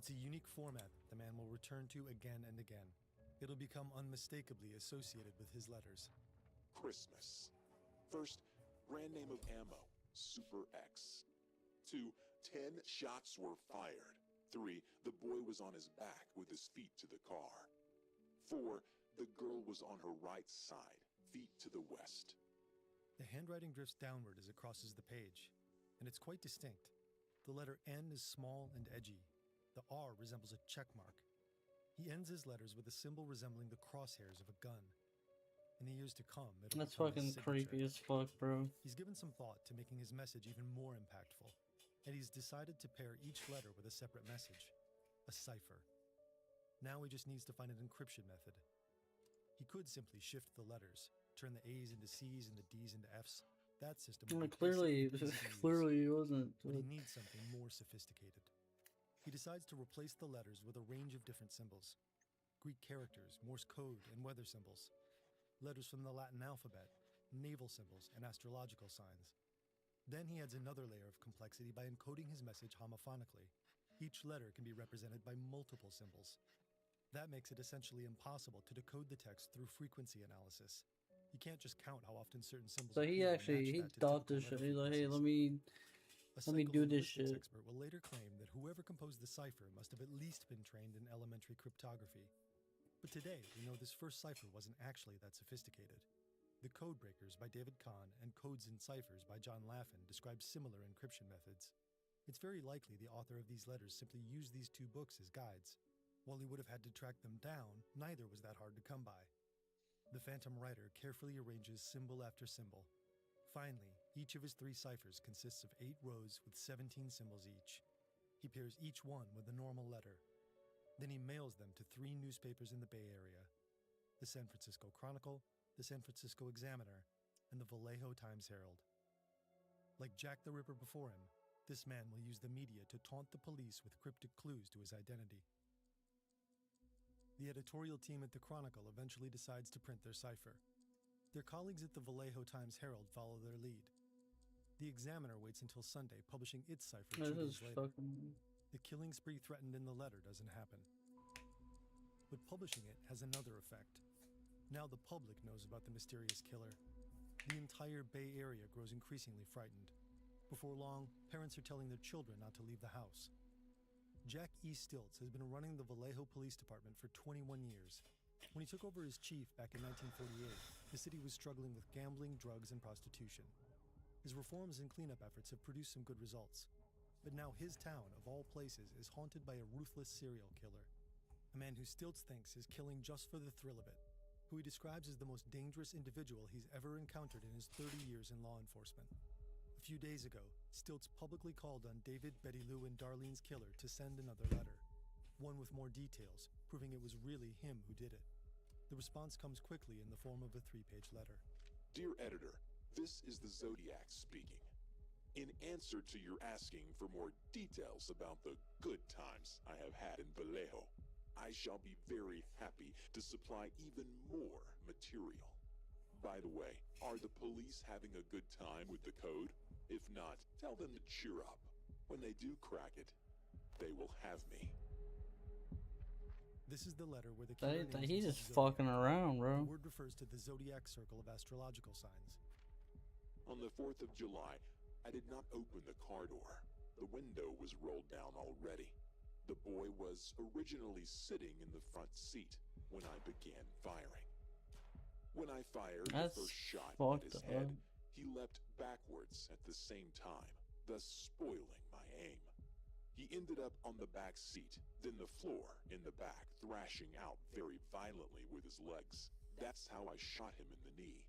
It's a unique format that the man will return to again and again. It'll become unmistakably associated with his letters. Christmas. First, brand name of ammo, Super X. 2, 10 shots were fired. 3, the boy was on his back with his feet to the car. 4, the girl was on her right side, feet to the west. The handwriting drifts downward as it crosses the page, and it's quite distinct. The letter N is small and edgy. The R resembles a check mark. He ends his letters with a symbol resembling the crosshairs of a gun. In the years to come, it'll That's become his fucking creepy signature. as fuck, bro. He's given some thought to making his message even more impactful, and he's decided to pair each letter with a separate message, a cipher. Now he just needs to find an encryption method. He could simply shift the letters, turn the A's into C's and the D's into F's. That system would be Clearly, basic and easy to use. clearly he wasn't. But he needs something more sophisticated. He decides to replace the letters with a range of different symbols. Greek characters, Morse code, and weather symbols. Letters from the Latin alphabet, naval symbols, and astrological signs. Then he adds another layer of complexity by encoding his message homophonically. Each letter can be represented by multiple symbols. That makes it essentially impossible to decode the text through frequency analysis. You can't just count how often certain symbols So he appear and actually match he that to thought typical this shit. letter He's like, hey, frequencies. let me do this psycholinguistics shit. expert will later claim that whoever composed the cipher must have at least been trained in elementary cryptography. But today, we know this first cipher wasn't actually that sophisticated. The Codebreakers by David Kahn and Codes and Ciphers by John Laffin describe similar encryption methods. It's very likely the author of these letters simply used these 2 books as guides. While he would have had to track them down, neither was that hard to come by. The phantom writer carefully arranges symbol after symbol. Finally, each of his 3 ciphers consists of 8 rows with 17 symbols each. He pairs each one with a normal letter. Then he mails them to 3 newspapers in the Bay Area: the San Francisco Chronicle, the San Francisco Examiner, and the Vallejo Times-Herald. Like Jack the Ripper before him, this man will use the media to taunt the police with cryptic clues to his identity. The editorial team at the Chronicle eventually decides to print their cipher. Their colleagues at the Vallejo Times-Herald follow their lead. The Examiner waits until Sunday, publishing its cipher 2 This is days later. fucking. The killing spree threatened in the letter doesn't happen. But publishing it has another effect. Now the public knows about the mysterious killer. The entire Bay Area grows increasingly frightened. Before long, parents are telling their children not to leave the house. Jack E. Stiltz has been running the Vallejo Police Department for 21 years. When he took over as chief back in 1948, the city was struggling with gambling, drugs, and prostitution. His reforms and cleanup efforts have produced some good results. But now his town, of all places, is haunted by a ruthless serial killer. A man who Stiltz thinks is killing just for the thrill of it, who he describes as the most dangerous individual he's ever encountered in his 30 years in law enforcement. A few days ago, Stiltz publicly called on David, Betty Lou, and Darlene's killer to send another letter, one with more details, proving it was really him who did it. The response comes quickly in the form of a 3-page letter. Dear editor, this is the Zodiac speaking. In answer to your asking for more details about the good times I have had in Vallejo, I shall be very happy to supply even more material. By the way, are the police having a good time with the code? If not, tell them to cheer up. When they do crack it, they will have me. This is the letter where the killer names He's his just Zodiac. fucking around, The bro. word refers to the Zodiac circle of astrological signs. On the 4th of July, I did not open the car door. The window was rolled down already. The boy was originally sitting in the front seat when I began firing. When I fired the That's first shot at his fucked head, up. he leapt backwards at the same time, thus spoiling my aim. He ended up on the back seat, then the floor in the back, thrashing out very violently with his legs. That's how I shot him in the knee.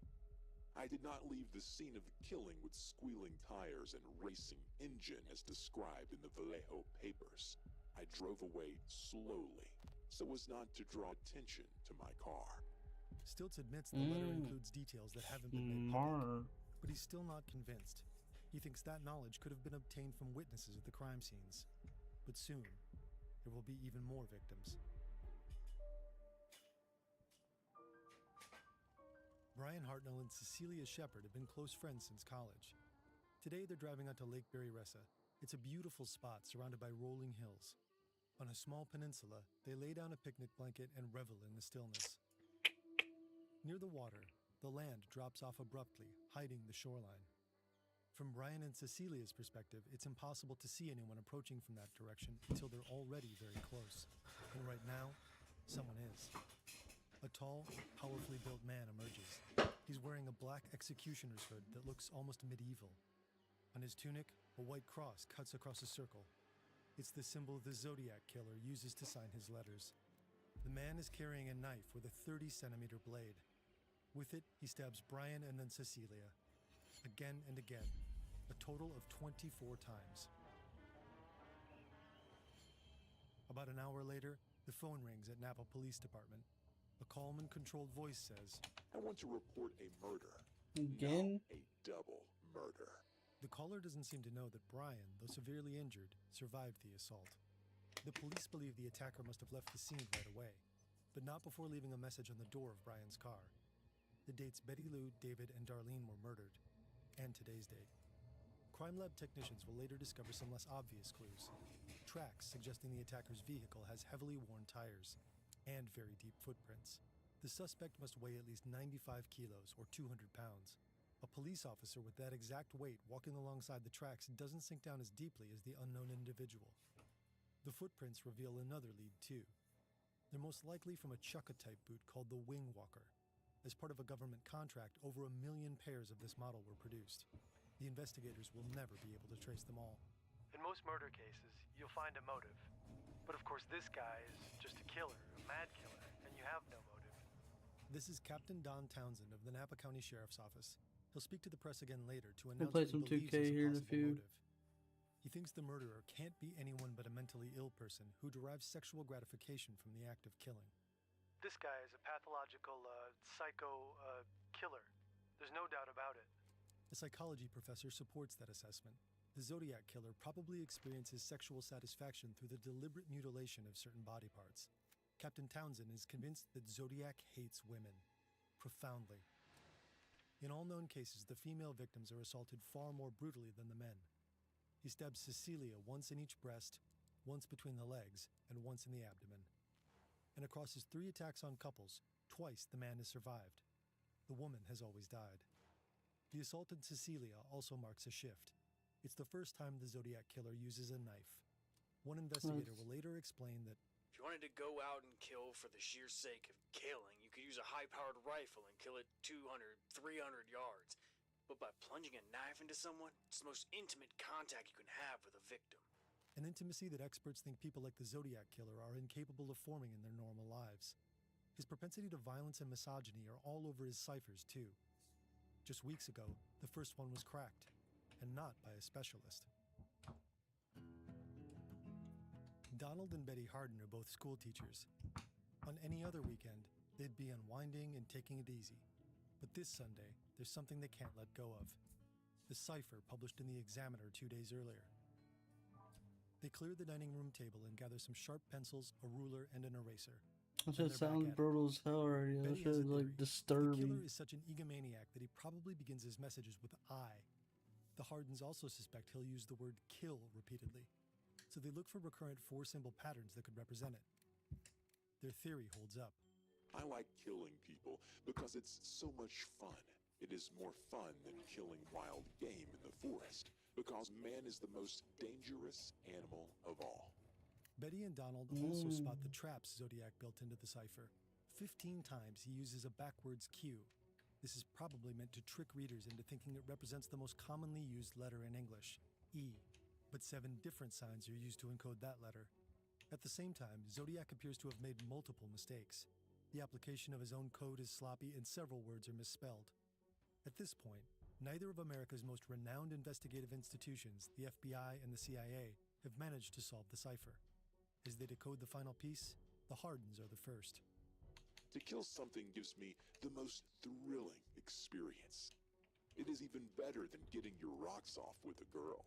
I did not leave the scene of the killing with squealing tires and racing engine as described in the Vallejo papers. I drove away slowly, so as not to draw attention to my car. Stiltz admits the letter includes details that haven't been made public, but he's still not convinced. He thinks that knowledge could have been obtained from witnesses at the crime scenes. But soon, there will be even more victims. Brian Hartnell and Cecilia Shepard have been close friends since college. Today, they're driving out to Lake Berryessa. It's a beautiful spot surrounded by rolling hills. On a small peninsula, they lay down a picnic blanket and revel in the stillness. Near the water, the land drops off abruptly, hiding the shoreline. From Brian and Cecilia's perspective, it's impossible to see anyone approaching from that direction until they're already very close. And right now, someone is. A tall, powerfully built man emerges. He's wearing a black executioner's hood that looks almost medieval. On his tunic, a white cross cuts across a circle. It's the symbol the Zodiac Killer uses to sign his letters. The man is carrying a knife with a 30-centimeter blade. With it, he stabs Brian and then Cecilia. Again and again, a total of 24 times. About an hour later, the phone rings at Napa Police Department. A calm and controlled voice says, I want to report a murder. Again? No, a double murder. The caller doesn't seem to know that Brian, though severely injured, survived the assault. The police believe the attacker must have left the scene right away, but not before leaving a message on the door of Brian's car. The dates Betty Lou, David, and Darlene were murdered, and today's date. Crime lab technicians will later discover some less obvious clues. Tracks suggesting the attacker's vehicle has heavily worn tires and very deep footprints. The suspect must weigh at least 95 kilos or 200 pounds. A police officer with that exact weight walking alongside the tracks doesn't sink down as deeply as the unknown individual. The footprints reveal another lead too. They're most likely from a Chukka-type boot called the Wing Walker. As part of a government contract, over 1 million pairs of this model were produced. The investigators will never be able to trace them all. In most murder cases, you'll find a motive. But of course this guy is just a killer, a mad killer, and you have no motive. This is Captain Don Townsend of the Napa County Sheriff's Office. He'll speak to the press again later to announce play what he some believes 2K is a here in a possible few. motive. He thinks the murderer can't be anyone but a mentally ill person who derives sexual gratification from the act of killing. This guy is a pathological, psycho, killer. There's no doubt about it. A psychology professor supports that assessment. The Zodiac Killer probably experiences sexual satisfaction through the deliberate mutilation of certain body parts. Captain Townsend is convinced that Zodiac hates women. Profoundly. In all known cases, the female victims are assaulted far more brutally than the men. He stabs Cecilia once in each breast, once between the legs, and once in the abdomen. And across his 3 attacks on couples, twice the man has survived. The woman has always died. The assaulted Cecilia also marks a shift. It's the first time the Zodiac Killer uses a knife. One investigator will later explain that If you wanted to go out and kill for the sheer sake of killing, you could use a high-powered rifle and kill it 200, 300 yards. But by plunging a knife into someone, it's the most intimate contact you can have with a victim. an intimacy that experts think people like the Zodiac Killer are incapable of forming in their normal lives. His propensity to violence and misogyny are all over his ciphers, too. Just weeks ago, the first one was cracked, and not by a specialist. Donald and Betty Harden are both school teachers. On any other weekend, they'd be unwinding and taking it easy. But this Sunday, there's something they can't let go of. The cipher published in the Examiner 2 days earlier. They clear the dining room table and gather some sharp pencils, a ruler, and an eraser. That shit sounds brutal as hell already. That shit is like The disturbing. killer is such an egomaniac that he probably begins his messages with I. The Hardens also suspect he'll use the word kill repeatedly, so they look for recurrent 4-symbol patterns that could represent it. Their theory holds up. I like killing people because it's so much fun. It is more fun than killing wild game in the forest, because man is the most dangerous animal of all. Betty and Donald also spot the traps Zodiac built into the cipher. 15 times he uses a backwards Q. This is probably meant to trick readers into thinking it represents the most commonly used letter in English, E. but 7 different signs are used to encode that letter. At the same time, Zodiac appears to have made multiple mistakes. The application of his own code is sloppy and several words are misspelled. At this point, neither of America's most renowned investigative institutions, the FBI and the CIA, have managed to solve the cipher. As they decode the final piece, the Hardens are the first. To kill something gives me the most thrilling experience. It is even better than getting your rocks off with a girl.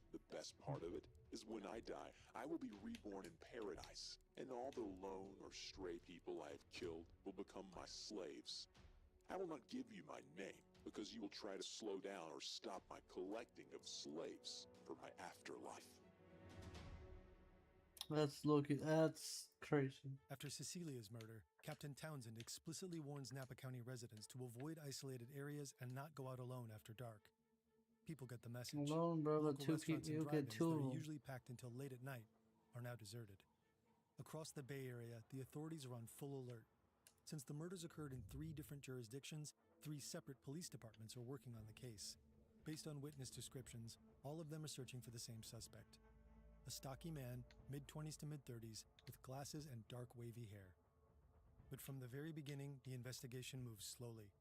The best part of it is when I die, I will be reborn in paradise, and all the lone or stray people I have killed will become my slaves. I will not give you my name, because you will try to slow down or stop my collecting of slaves for my afterlife. That's crazy. After Cecilia's murder, Captain Townsend explicitly warns Napa County residents to avoid isolated areas and not go out alone after dark. People get the message. Alone, bro, Local but 2 restaurants people, and you'll get drive-ins 2 that of are them. usually packed until late at night are now deserted. Across the Bay Area, the authorities are on full alert. Since the murders occurred in 3 different jurisdictions, 3 separate police departments are working on the case. Based on witness descriptions, all of them are searching for the same suspect. A stocky man, mid-20s to mid-30s, with glasses and dark wavy hair. But from the very beginning, the investigation moves slowly.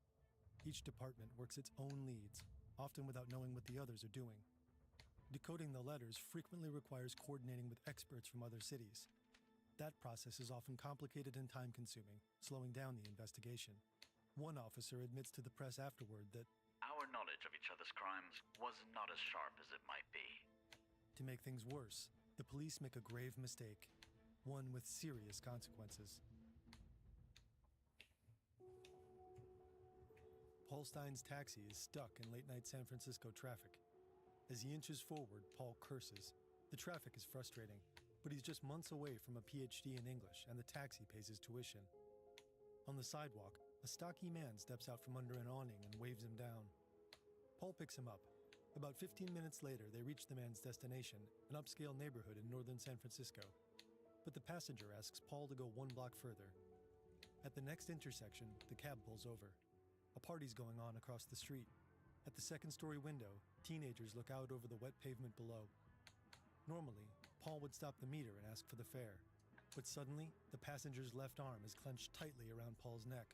Each department works its own leads, often without knowing what the others are doing. Decoding the letters frequently requires coordinating with experts from other cities. That process is often complicated and time-consuming, slowing down the investigation. One officer admits to the press afterward that our knowledge of each other's crimes was not as sharp as it might be. To make things worse, the police make a grave mistake, one with serious consequences. Paul Stein's taxi is stuck in late-night San Francisco traffic. As he inches forward, Paul curses. The traffic is frustrating, but he's just months away from a PhD in English, and the taxi pays his tuition. On the sidewalk, a stocky man steps out from under an awning and waves him down. Paul picks him up. About 15 minutes later, they reach the man's destination, an upscale neighborhood in northern San Francisco. But the passenger asks Paul to go 1 block further. At the next intersection, the cab pulls over. A party's going on across the street. At the second-story window, teenagers look out over the wet pavement below. Normally, Paul would stop the meter and ask for the fare. But suddenly, the passenger's left arm is clenched tightly around Paul's neck.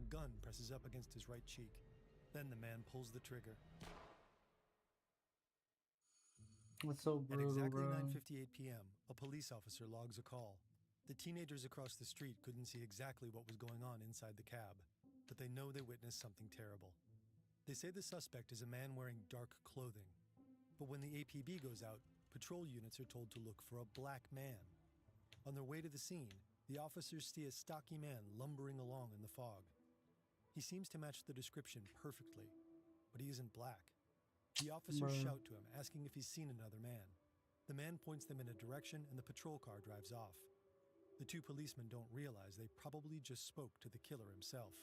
A gun presses up against his right cheek. Then the man pulls the trigger. That's so brutal, At exactly bro. 9:58 p.m., a police officer logs a call. The teenagers across the street couldn't see exactly what was going on inside the cab, but they know they witnessed something terrible. They say the suspect is a man wearing dark clothing. But when the APB goes out, patrol units are told to look for a black man. On their way to the scene, the officers see a stocky man lumbering along in the fog. He seems to match the description perfectly, but he isn't black. The officers shout to him, asking if he's seen another man. The man points them in a direction and the patrol car drives off. The 2 policemen don't realize they probably just spoke to the killer himself.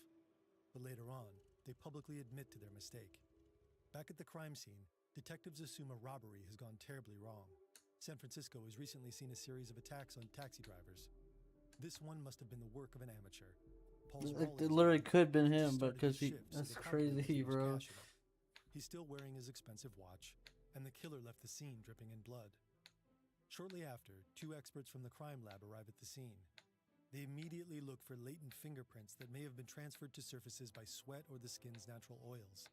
But later on, they publicly admit to their mistake. Back at the crime scene, detectives assume a robbery has gone terribly wrong. San Francisco has recently seen a series of attacks on taxi drivers. This one must have been the work of an amateur. It literally could have been him, but because that's crazy, bro. He's still wearing his expensive watch, and the killer left the scene dripping in blood. Shortly after, 2 experts from the crime lab arrive at the scene. They immediately look for latent fingerprints that may have been transferred to surfaces by sweat or the skin's natural oils.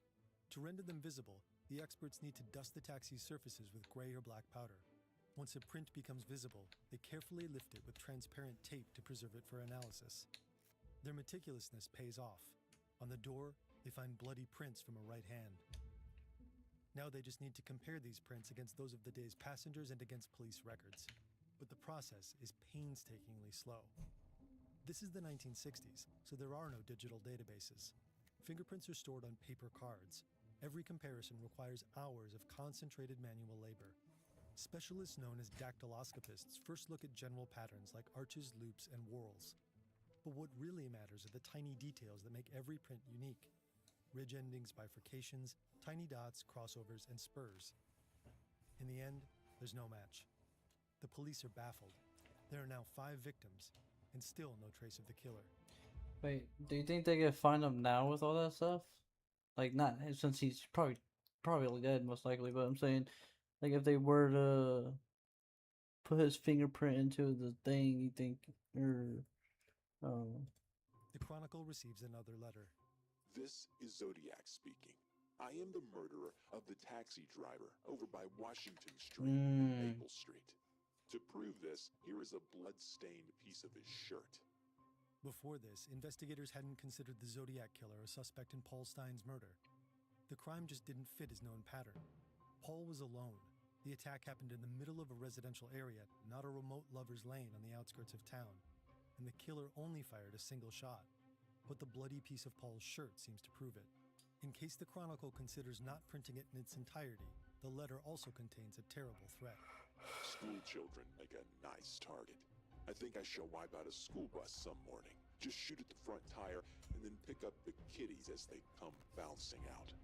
To render them visible, the experts need to dust the taxi's surfaces with gray or black powder. Once a print becomes visible, they carefully lift it with transparent tape to preserve it for analysis. Their meticulousness pays off. On the door, they find bloody prints from a right hand. Now they just need to compare these prints against those of the day's passengers and against police records. But the process is painstakingly slow. This is the 1960s, so there are no digital databases. Fingerprints are stored on paper cards. Every comparison requires hours of concentrated manual labor. Specialists known as dactyloscopists first look at general patterns like arches, loops, and whorls. But what really matters are the tiny details that make every print unique. Ridge endings, bifurcations, tiny dots, crossovers, and spurs. In the end, there's no match. The police are baffled. There are now 5 victims, and still no trace of the killer. Wait, do you think they could find him now with all that stuff? Like, not since he's probably dead, most likely. But I'm saying, Like if they were to put his fingerprint into the thing, you think, or The Chronicle receives another letter. This is Zodiac speaking. I am the murderer of the taxi driver over by Washington Street and Maple Street. To prove this, here is a blood-stained piece of his shirt. Before this, investigators hadn't considered the Zodiac Killer a suspect in Paul Stine's murder. The crime just didn't fit his known pattern. Paul was alone. The attack happened in the middle of a residential area, not a remote lover's lane on the outskirts of town. And the killer only fired a single shot. But the bloody piece of Paul's shirt seems to prove it. In case the Chronicle considers not printing it in its entirety, the letter also contains a terrible threat. School children make a nice target. I think I shall wipe out a school bus some morning. Just shoot at the front tire and then pick up the kiddies as they come bouncing out.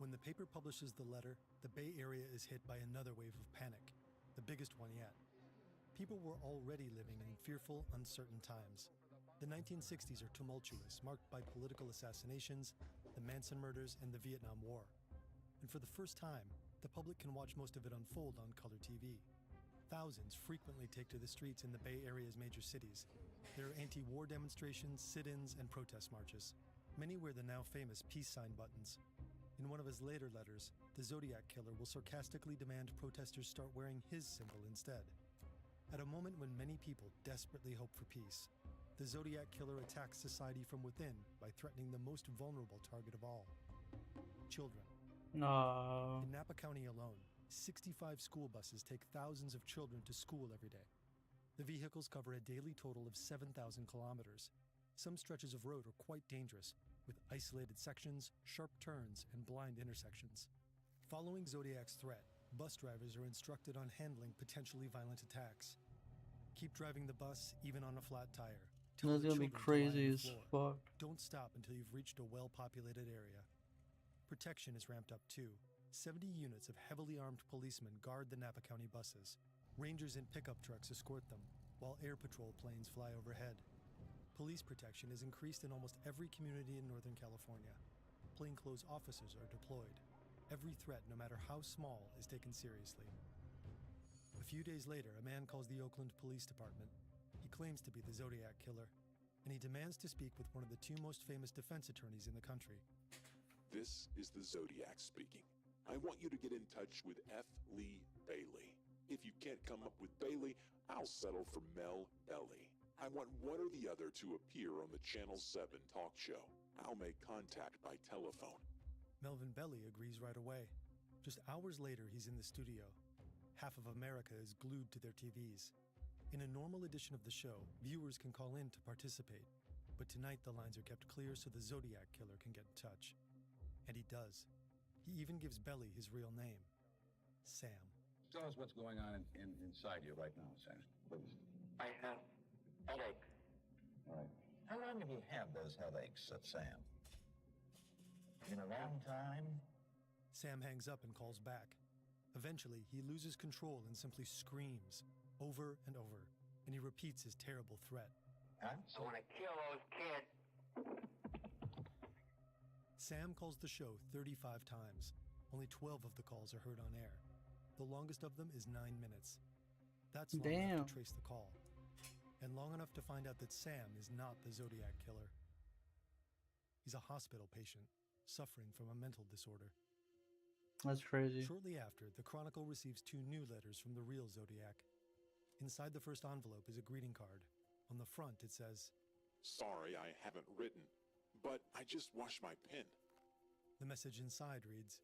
When the paper publishes the letter, the Bay Area is hit by another wave of panic, the biggest one yet. People were already living in fearful, uncertain times. The 1960s are tumultuous, marked by political assassinations, the Manson murders, and the Vietnam War. And for the first time, the public can watch most of it unfold on color TV. Thousands frequently take to the streets in the Bay Area's major cities. There are anti-war demonstrations, sit-ins, and protest marches. Many wear the now famous peace sign buttons. In one of his later letters, the Zodiac Killer will sarcastically demand protesters start wearing his symbol instead. At a moment when many people desperately hope for peace, the Zodiac Killer attacks society from within by threatening the most vulnerable target of all: children. no. In Napa County alone, 65 school buses take thousands of children to school every day. The vehicles cover a daily total of 7,000 kilometers. Some stretches of road are quite dangerous, with isolated sections, sharp turns, and blind intersections. Following Zodiac's threat, bus drivers are instructed on handling potentially violent attacks. Keep driving the bus, even on a flat tire. Tell That's the gonna be children to lie on crazy the as floor. fuck. Don't stop until you've reached a well-populated area. Protection is ramped up too. 70 units of heavily armed policemen guard the Napa County buses. Rangers in pickup trucks escort them, while air patrol planes fly overhead. Police protection is increased in almost every community in Northern California. Plainclothes officers are deployed. Every threat, no matter how small, is taken seriously. A few days later, a man calls the Oakland Police Department. He claims to be the Zodiac Killer, and he demands to speak with one of the two most famous defense attorneys in the country. This is the Zodiac speaking. I want you to get in touch with F. Lee Bailey. If you can't come up with Bailey, I'll settle for Mel Belly. I want one or the other to appear on the Channel 7 talk show. I'll make contact by telephone. Melvin Belly agrees right away. Just hours later, he's in the studio. Half of America is glued to their TVs. In a normal edition of the show, viewers can call in to participate. But tonight the lines are kept clear so the Zodiac Killer can get in touch. And he does. He even gives Belly his real name, Sam. Tell us what's going on inside you right now, Sam, please. I have headache. All right. How long have you had those headaches, Sam? In a long time? Sam hangs up and calls back. Eventually, he loses control and simply screams over and over, and he repeats his terrible threat. I want to kill those kids. Sam calls the show 35 times. Only 12 of the calls are heard on air. The longest of them is 9 minutes. That's long enough to trace the call, and long enough to find out that Sam is not the Zodiac Killer. He's a hospital patient, suffering from a mental disorder. That's crazy. Shortly after, the Chronicle receives 2 new letters from the real Zodiac. Inside the first envelope is a greeting card. On the front, it says, Sorry, I haven't written, but I just washed my pen. The message inside reads,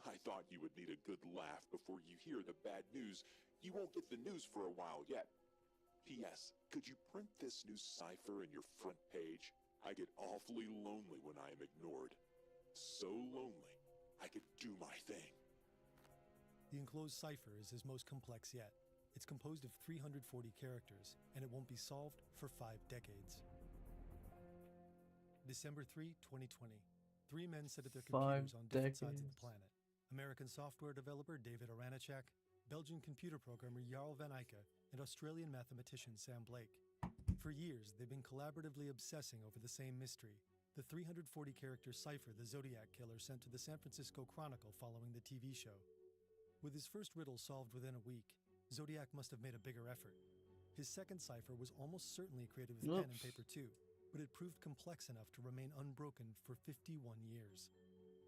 I thought you would need a good laugh before you hear the bad news. You won't get the news for a while yet. P.S. Could you print this new cipher in your front page? I get awfully lonely when I am ignored. So lonely, I could do my thing. The enclosed cipher is his most complex yet. It's composed of 340 characters, and it won't be solved for 5 decades. December 3, 2020. 3 men sit at their computers on different sides of the planet. American software developer David Aranachak, Belgian computer programmer Jarl van Eyck, and Australian mathematician Sam Blake. For years, they've been collaboratively obsessing over the same mystery, the 340-character cipher the Zodiac Killer sent to the San Francisco Chronicle following the TV show. With his first riddle solved within a week, Zodiac must have made a bigger effort. His second cipher was almost certainly created with pen and paper too, but it proved complex enough to remain unbroken for 51 years.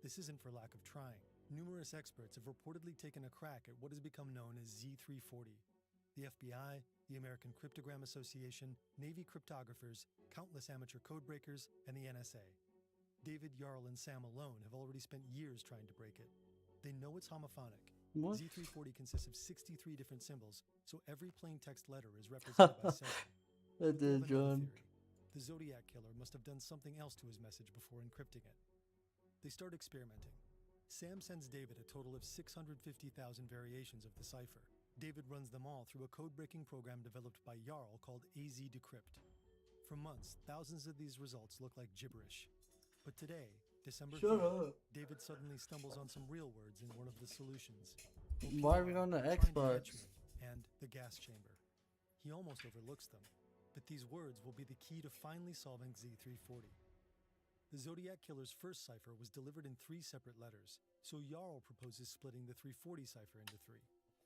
This isn't for lack of trying. Numerous experts have reportedly taken a crack at what has become known as Z340. The FBI, the American Cryptogram Association, Navy cryptographers, countless amateur codebreakers, and the NSA. David, Jarl, and Sam alone have already spent years trying to break it. They know it's homophonic. What? Z340 consists of 63 different symbols, so every plain text letter is represented by 7. That did, John. The Zodiac Killer must have done something else to his message before encrypting it. They start experimenting. Sam sends David a total of 650,000 variations of the cipher. David runs them all through a code-breaking program developed by Jarl called AZ Decrypt. For months, thousands of these results look like gibberish. But today, December 3rd, David suddenly stumbles on some real words in one of the solutions. Why are we on the Xbox? And the gas chamber. He almost overlooks them, but these words will be the key to finally solving Z340. The Zodiac Killer's first cipher was delivered in 3 separate letters, so Jarl proposes splitting the 340 cipher into 3.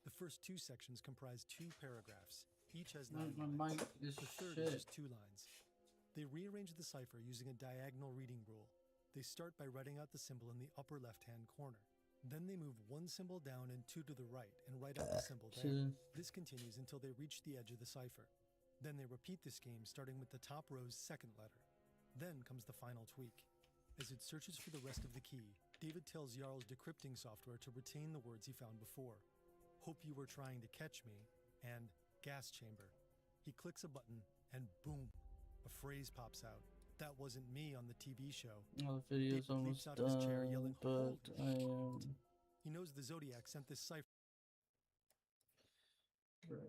The first 2 sections comprise 2 paragraphs. Each has 9 lines. The third is just 2 lines. They rearrange the cipher using a diagonal reading rule. They start by writing out the symbol in the upper left-hand corner. Then they move 1 symbol down and 2 to the right and write out the symbol there. This continues until they reach the edge of the cipher. Then they repeat this game starting with the top row's second letter. Then comes the final tweak. As it searches for the rest of the key, David tells Jarl's decrypting software to retain the words he found before. Hope you were trying to catch me, and gas chamber. He clicks a button, and boom, a phrase pops out. That wasn't me on the TV show. Oh, the video's almost out of his chair yelling, but I am... He knows the Zodiac sent this cipher. Bro.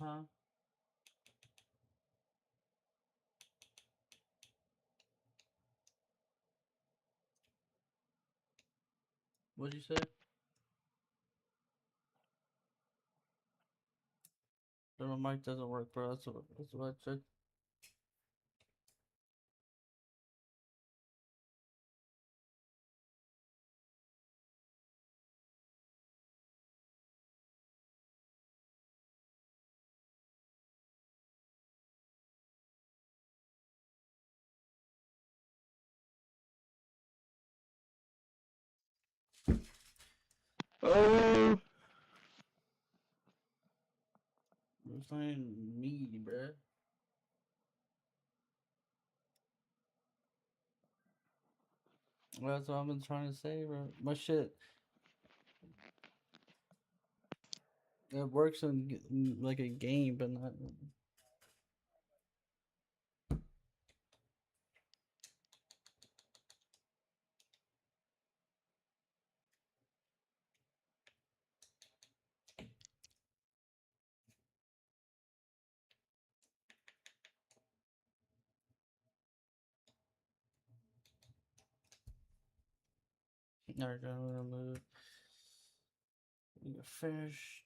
Huh? What'd you say? My mic doesn't work, bro. That's what I said. Oh! It's not even me, bruh. That's what I've been trying to say, bro. My shit. It works in like a game, but not. Alright, I'm gonna move. Finish.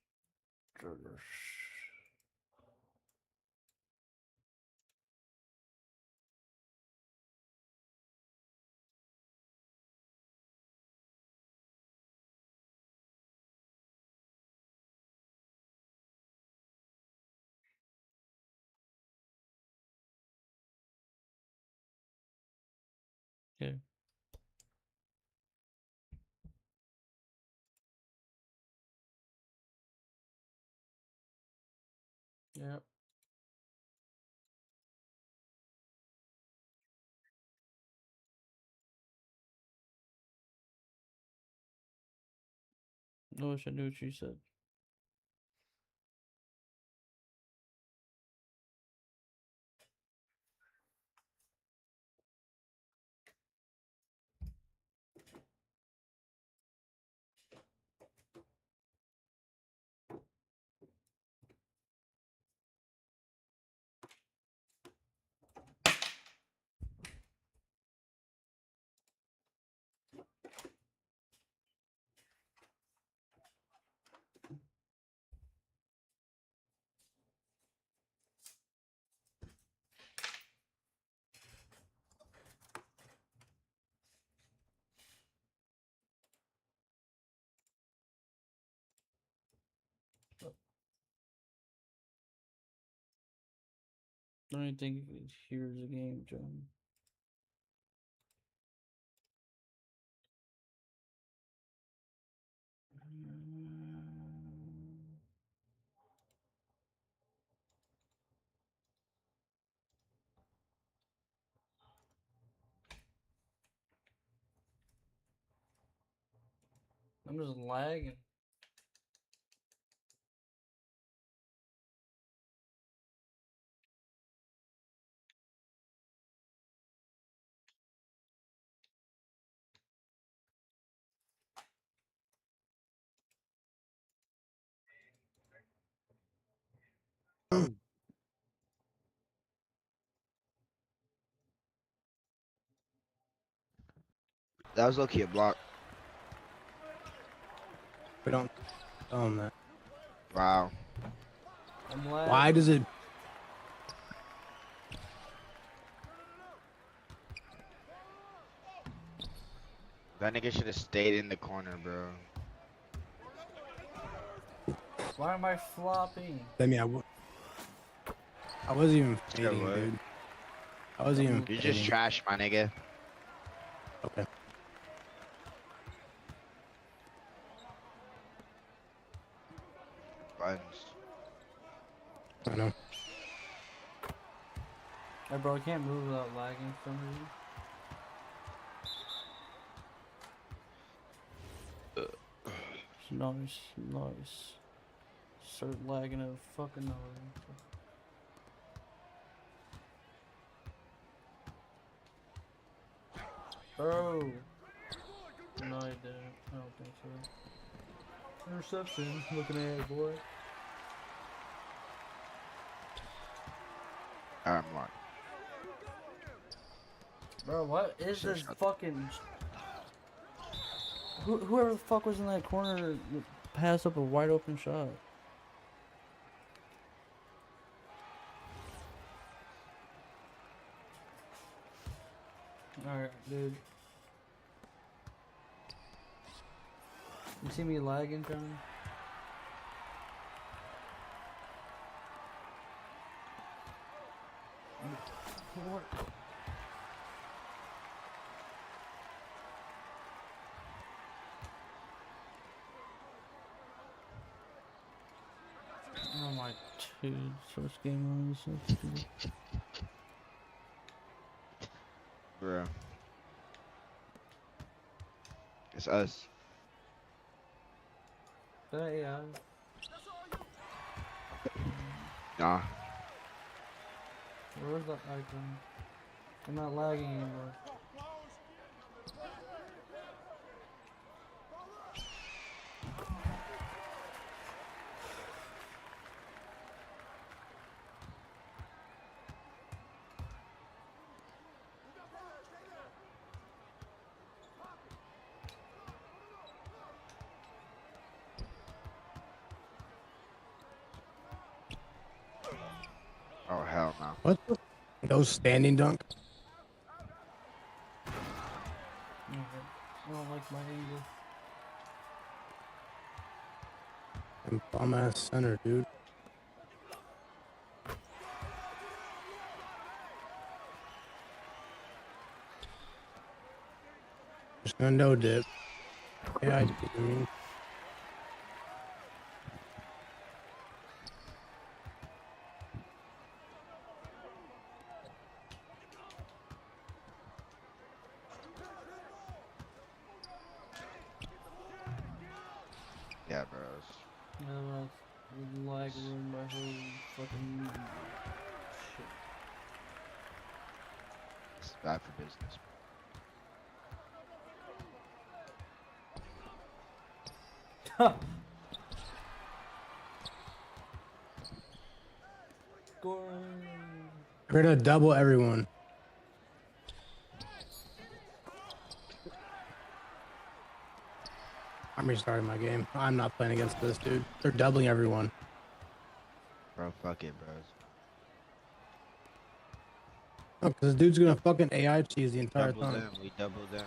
Okay. Yep. I wish I knew what you said. I don't even think you could hear the game, John. I'm just lagging. That was low-key a block. We don't tell him that. Wow. I'm lagging. Why does it? That nigga should have stayed in the corner, bro. Why am I flopping? I mean, I wasn't even Yeah, fading, what? dude. I wasn't even. You're just fading. trash, my nigga. Okay. Buttons. I know. Hey, bro, I can't move without lagging for some reason. Nice. Start lagging out of fucking nowhere. Bro. No, I didn't. I don't think so. Interception. Looking at it, boy. Alright, Mark. Bro, what is Sure, this shut- fucking... Whoever the fuck was in that corner passed up a wide open shot. Alright, dude. You see me lagging, John? What? Oh my dude, first game on this is stupid. Bro. It's us. That AI. Nah. Where's that icon? I'm not lagging anymore. Oh, hell no. What the? Those standing dunk? Okay. I don't like my angle. And bum ass center, dude. Just gonna no dip. Yeah, I mean. Yeah, bro. No, lag ruined my whole fucking shit. It's bad for business. We're gonna double everyone. I'm restarting my game. I'm not playing against this dude. They're doubling everyone. Bro, fuck it, bro. Oh, because this dude's gonna fucking AI cheese the entire Double time. them. We double them.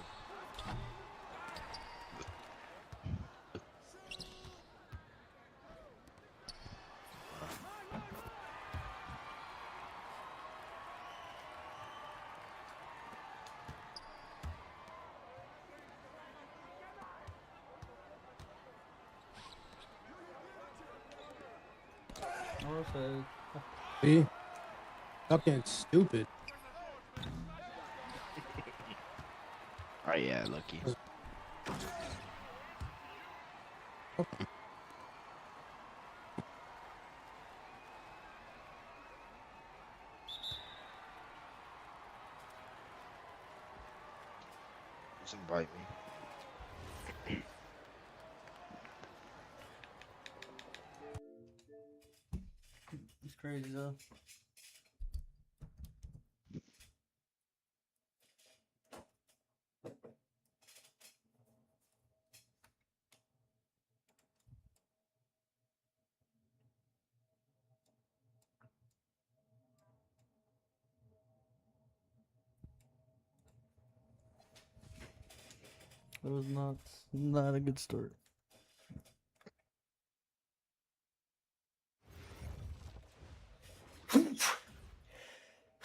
See? Fucking stupid. Oh yeah, lucky. Just invite me. It's crazy though. It was not a good start.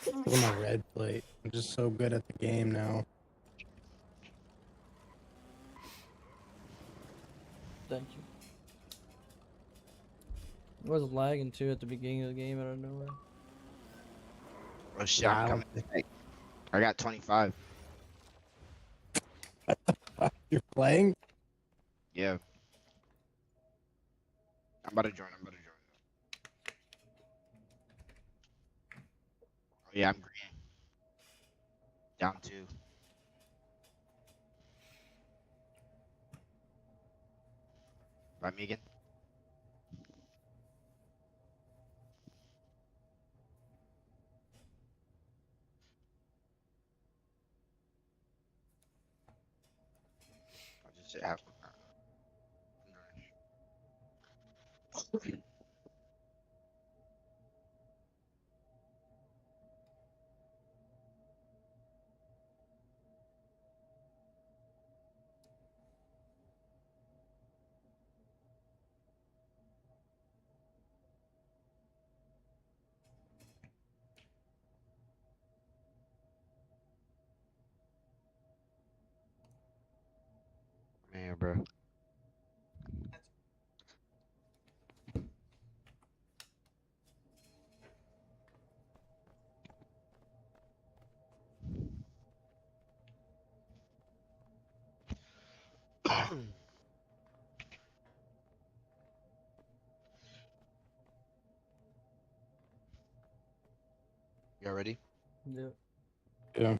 Look at my red plate. I'm just so good at the game now. Thank you. It was lagging too at the beginning of the game out of nowhere. Oh shit, I'm coming back. I got 25. You're playing? Yeah. I'm about to join. Oh yeah, I'm green. Down 2. By me again. I'll just say half. Man, bro. Y'all ready? Yep. Yeah.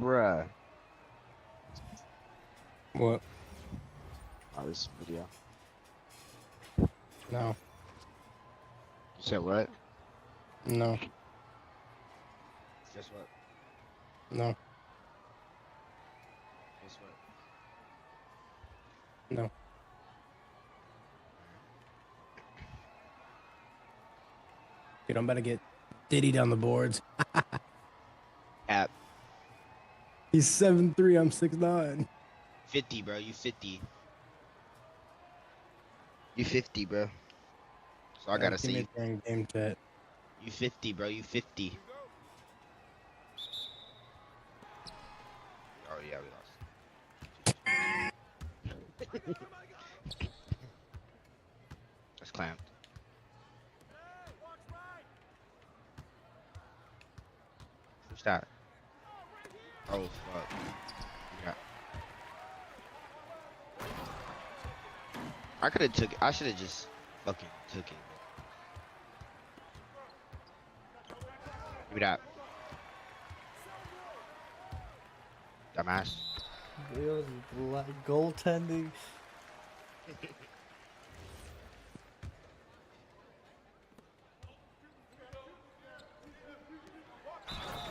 Bruh. What? Oh, this video. No. You said what? No. Guess what? No. Guess what? No. Dude, I'm about to get Diddy on the boards. App. He's 7'3", I'm 6'9". 50, bro. You 50. You 50, bro. So I gotta say you. Game chat. You 50, bro. You 50. Oh yeah, we lost. That's clamped. Who's that? Oh fuck. Yeah. I could have took it. I should have just fucking took it. Give me that. Dumbass. It was goaltending.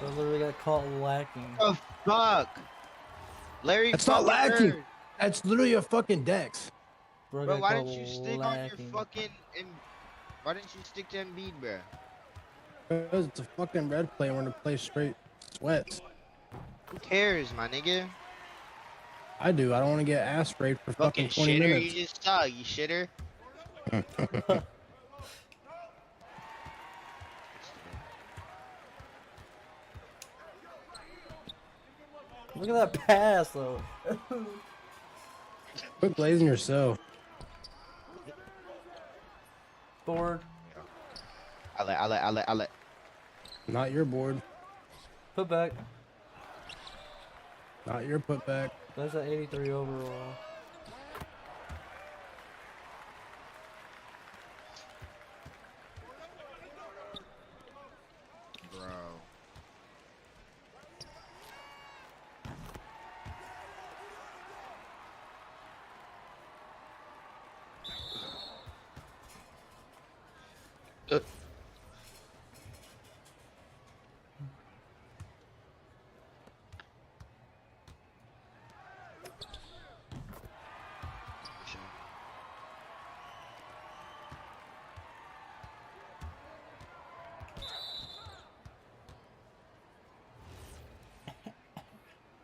I literally got caught lacking. Oh fuck! Larry, That's not lacking. That's literally a fucking Dex. Bro, why didn't you stick on your fucking? Why didn't you stick to Embiid, bro? Because it's a fucking red play. We're gonna play straight sweats. Who cares, my nigga? I do. I don't want to get ass sprayed for fucking 20 shitter, minutes. You just saw, you shitter. Look at that pass, though. Quit blazing yourself. Board. I let. Not your board. Put back. Not your putback. That's an 83 overall. Bro.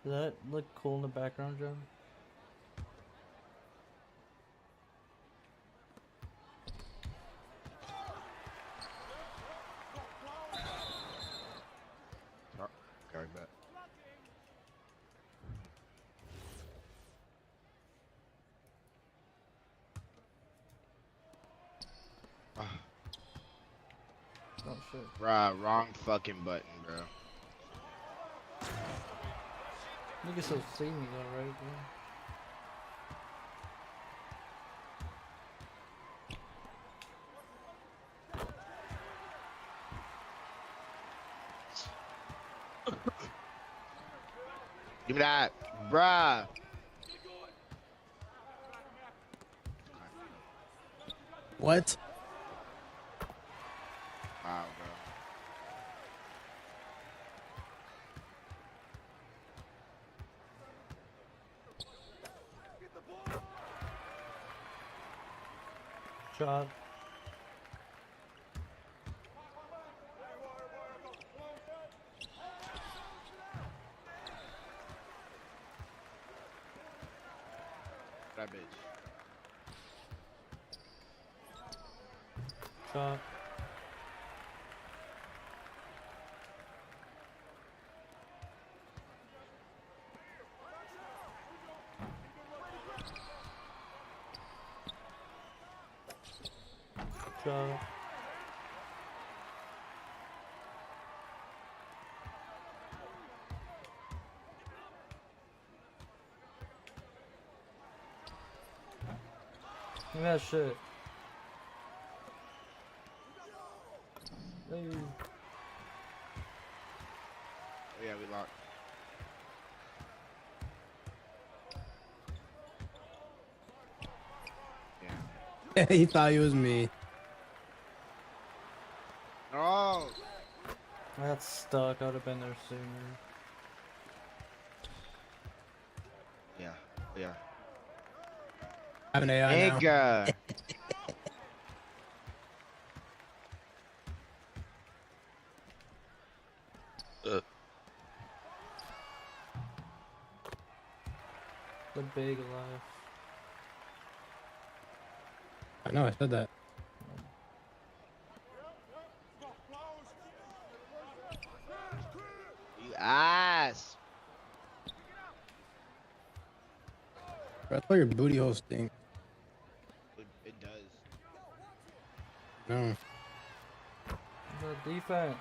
Does that look cool in the background, John? Sorry, bet. Oh shit. Bruh, wrong fucking button, bro. You can still see me though, right? Give me that, bruh. What? Wow, bro. Shot. That bitch. Shot. Shot. Look at that shit. Hey. Oh yeah, we locked. Yeah. He thought he was me. No. I got stuck. I would have been there sooner. Yeah. Yeah. I have an AI now. Nigga. The big life. I know, I said that. You ass. Bro, I thought your booty hole stink. It does. No. The defense.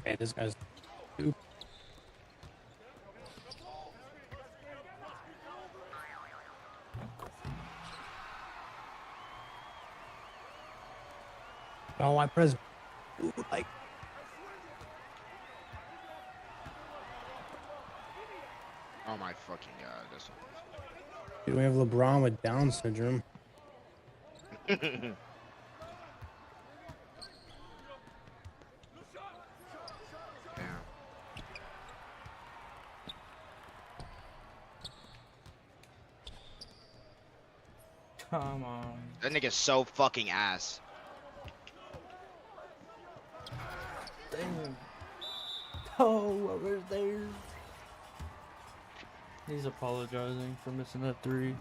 Man, this guy's stupid. Oh, I press like. Oh my fucking god, that's Dude, we have LeBron with Down syndrome. Damn. Come on. That nigga's so fucking ass. Damn. Oh, what was there? He's apologizing for missing that 3.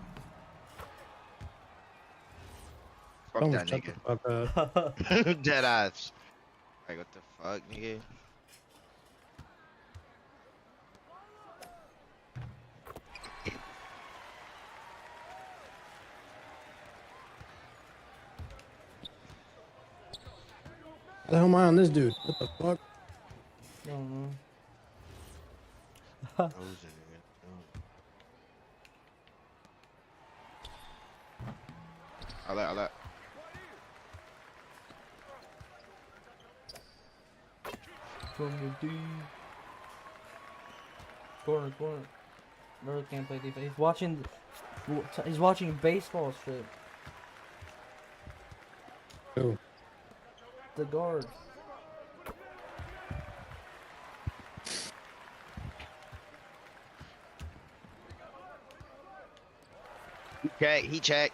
Fuck Don't that shut nigga. the fuck up. Dead ass. Like, what the fuck, nigga? How the hell am I on this dude? What the fuck? I don't know. I'll let. From the D. Corner. Merle can't play defense. He's watching baseball shit. Who? The guard. He checked.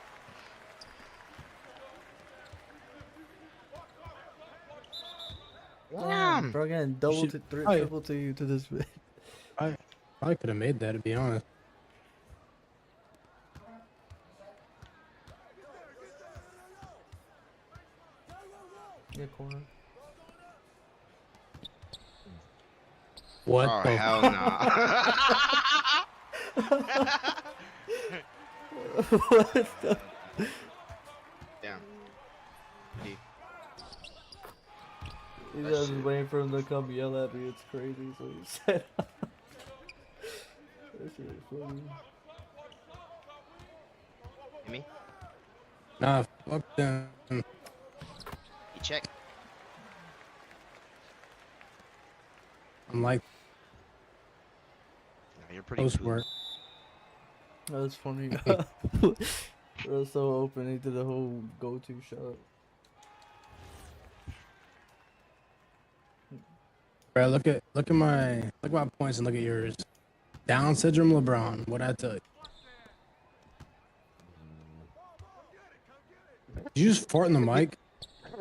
Damn, bro, again, double to triple to you to this bit. I could have made that, to be honest. Yeah, corner. What? Oh, the hell no. What the? Damn. He's just waiting for him to come yell at me. It's crazy, so he said. That shit is funny. Me? Nah, fuck them. He checked. I'm like, No, you're pretty post cool. work. That was funny. It was so open. He did a whole go-to shot. Bro, look at my points and look at yours. Down syndrome LeBron. What'd I tell you? Did you just fart in the mic?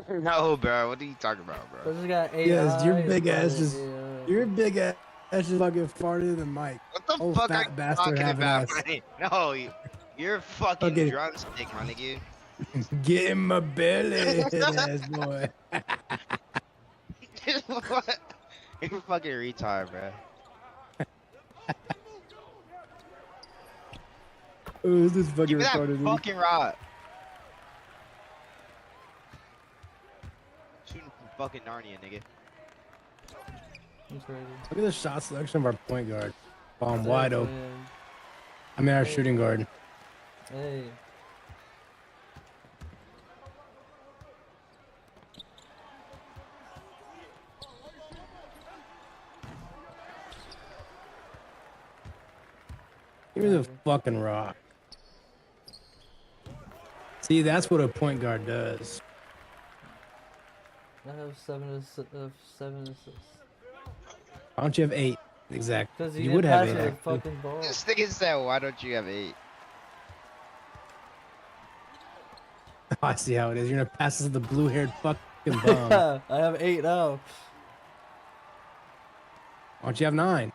No, bro. What are you talking about, bro? I just got Yes, your AI, big ass just yeah. your big ass just fucking farted in the mic. What the Oh, fuck are fat you bastard talking having about, ass. buddy? No, you're fucking Okay. drumstick, my nigga. Get in my belly, ass boy. What? You're fucking retard, bro. Oh, this is fucking Give me that retarded. fucking rock. Shooting from fucking Narnia, nigga. He's ready. Look at the shot selection of our point guard. Bomb There, wide open. man. I mean, our Hey. shooting guard. Hey. Give me the fucking rock. See, that's what a point guard does. I have 7 assists. Why don't you have 8? Exactly. Because he You didn't would have pass 8. me the Actually. fucking ball. This nigga said, why don't you have 8? I see how it is. You're gonna pass this to the blue-haired fucking bum. I have 8 now. Why don't you have 9?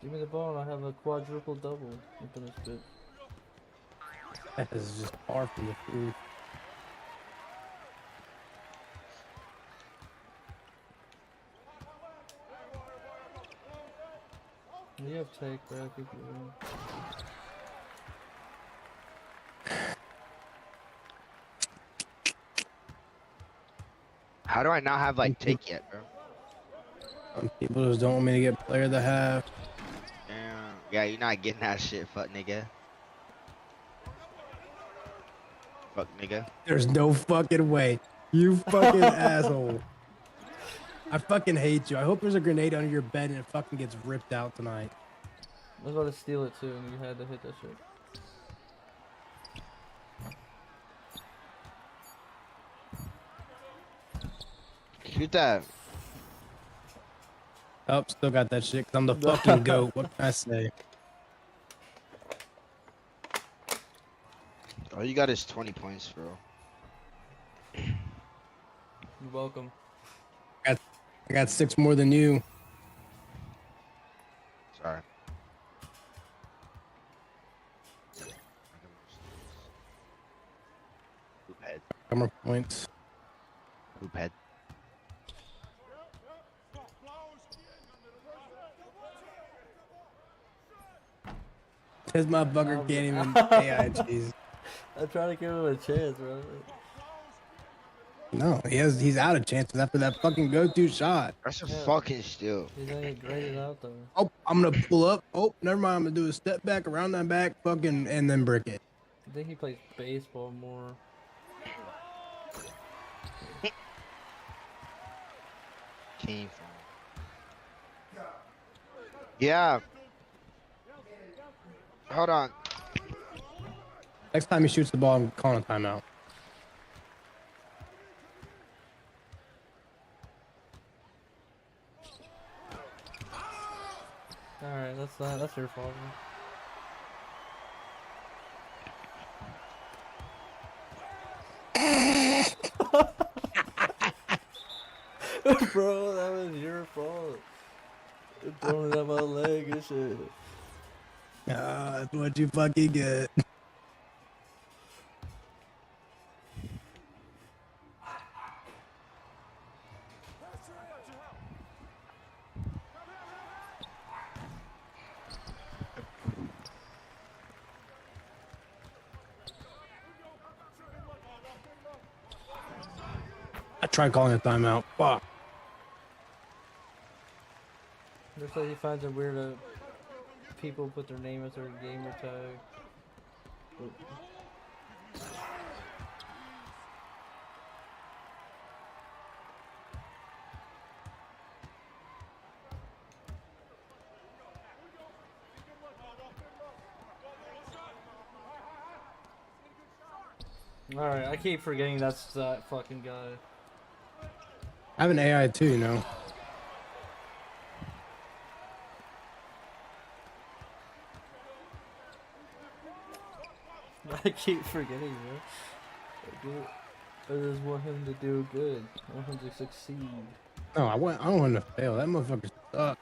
Give me the ball and I have a quadruple double up in this bit. That is just far from the truth. You have take, bro. I think you will. How do I not have like take yet, bro? Some people just don't want me to get player of the half. Damn. Yeah, you're not getting that shit, fuck nigga. Fuck nigga. There's no fucking way. You fucking asshole. I fucking hate you. I hope there's a grenade under your bed and it fucking gets ripped out tonight. I was about to steal it too, and you had to hit that shit. Shoot that. Oh, still got that shit because I'm the fucking goat. What can I say? All you got is 20 points, bro. You're welcome. I got 6 more than you. Sorry. Hoop head. More points. Hoop head. This motherfucker can't even AI cheese. I'm trying to give him a chance, bro. No, he's out of chances after that fucking go-to shot. That's a fucking steal. He's gonna get graded out though. Oh, I'm gonna pull up. Oh, never mind. I'm gonna do a step back around that back, fucking, and then brick it. I think he plays baseball more. Came from. Yeah. Hold on. Next time he shoots the ball, I'm calling a timeout. Alright, that's your fault. Bro, that was your fault. Throwing it at my leg and shit. Ah, that's what you fucking get. I tried calling a timeout. Fuck. Looks like he finds it weird that people put their name as their gamer tag. Alright, I keep forgetting that's that fucking guy. I have an AI too, you know. I keep forgetting, bro. I just want him to do good. I want him to succeed. No, I don't want him to fail. That motherfucker sucks.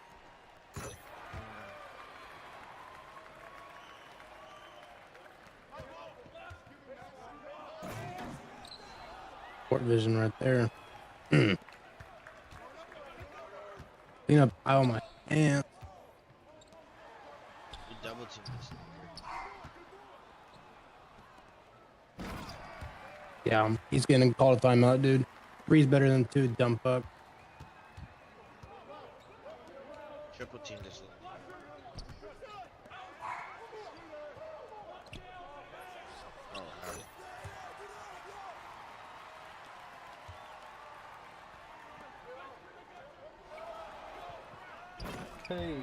Court vision right there. Clean up all my hands. You double team this nigga. Yeah, he's getting called a timeout, dude. 3's better than 2, dumb fuck. Triple team this little nigga. Oh, hell. Hey.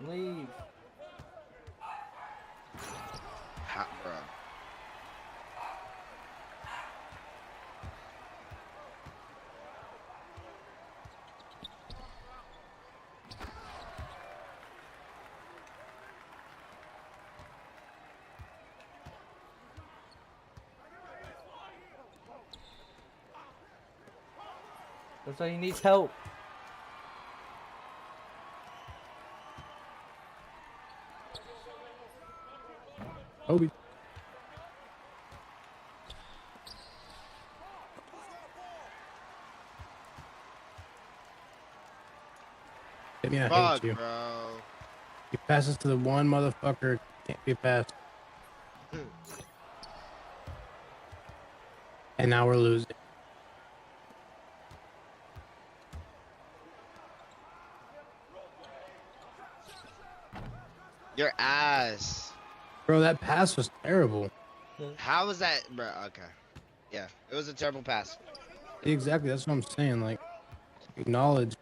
Leave. Hot, bro. Looks like he needs help. Obi. Hit me, I Fuck, hate you. bro. He passes to the one motherfucker. Can't be passed. And now we're losing. Your ass. Bro, that pass was terrible. How was that, bro? Okay. Yeah, it was a terrible pass. Exactly, that's what I'm saying. Like, acknowledge.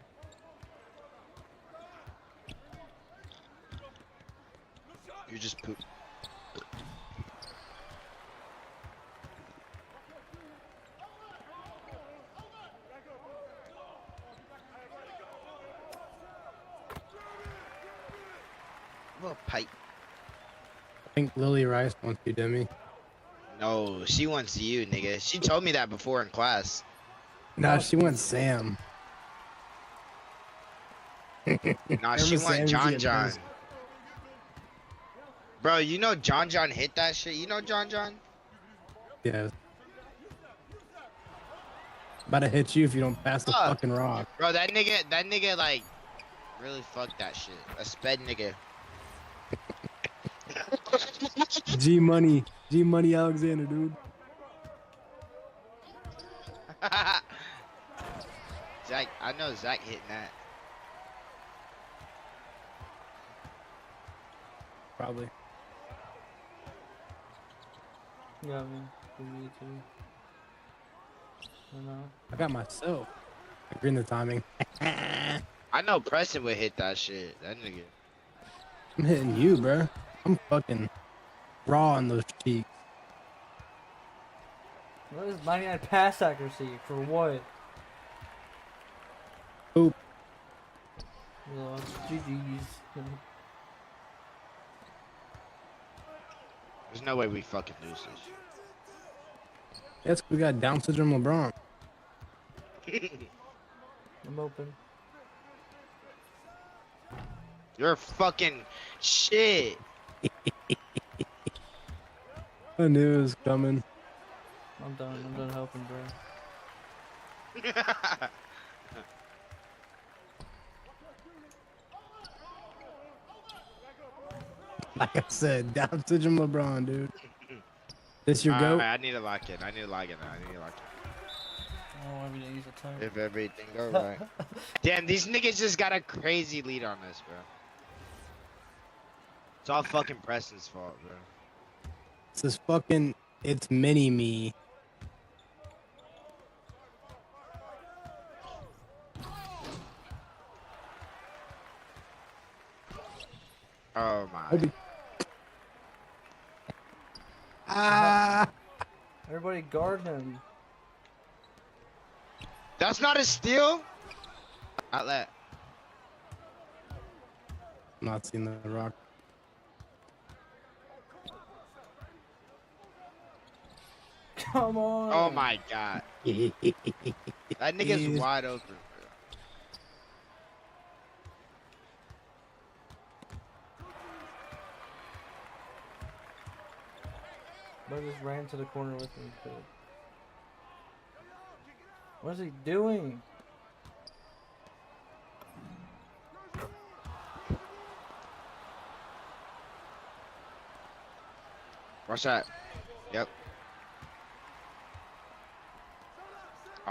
You just poop. Little pipe. I think Lily Rice wants you, Demi. No, she wants you, nigga. She told me that before in class. No, she wants Sam. Nah, she want John John. Bro, you know John John hit that shit? You know John John? Yes. About to hit you if you don't pass the fucking rock. Bro, that nigga like really fucked that shit. A sped nigga. G Money Alexander, dude. Zach, I know Zach hitting that. Probably. Yeah, me too. I know. I got myself. Agree in the timing. I know Preston would hit that shit. That nigga. I'm hitting you, bro. I'm fucking raw on those cheeks. What is 99 pass accuracy for what? Oop. Oh, GG's. There's no way we fucking lose this. Yes, we got Down syndrome LeBron. I'm open. You're fucking shit. I knew it was coming. I'm done helping, bro. Like I said, Down syndrome LeBron, dude. This your goat? I need to lock in. I need to lock in. Oh, everything needs a time. If everything go right. Damn, these niggas just got a crazy lead on us, bro. It's all fucking Preston's fault, bro. This is fucking, it's mini me. Oh my. Ah! Everybody guard him. That's not a steal? Outlet. Not seeing the rock. Come on. Oh my god. That nigga's wide open. Bro just ran to the corner with me. Too. What is he doing? Watch that. Yep.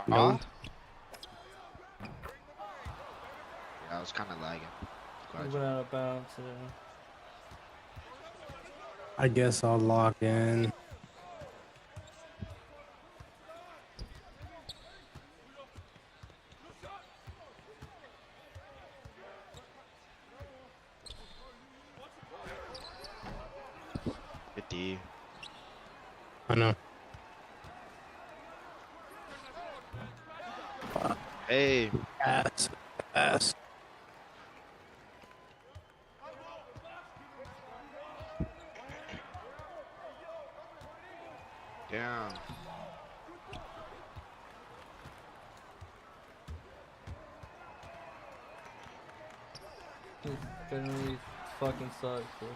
No. Yeah, I was kind of lagging. He went out of bounds. I guess I'll lock in. D. I know. Hey. Ass. Damn. He generally fucking sucks, bro.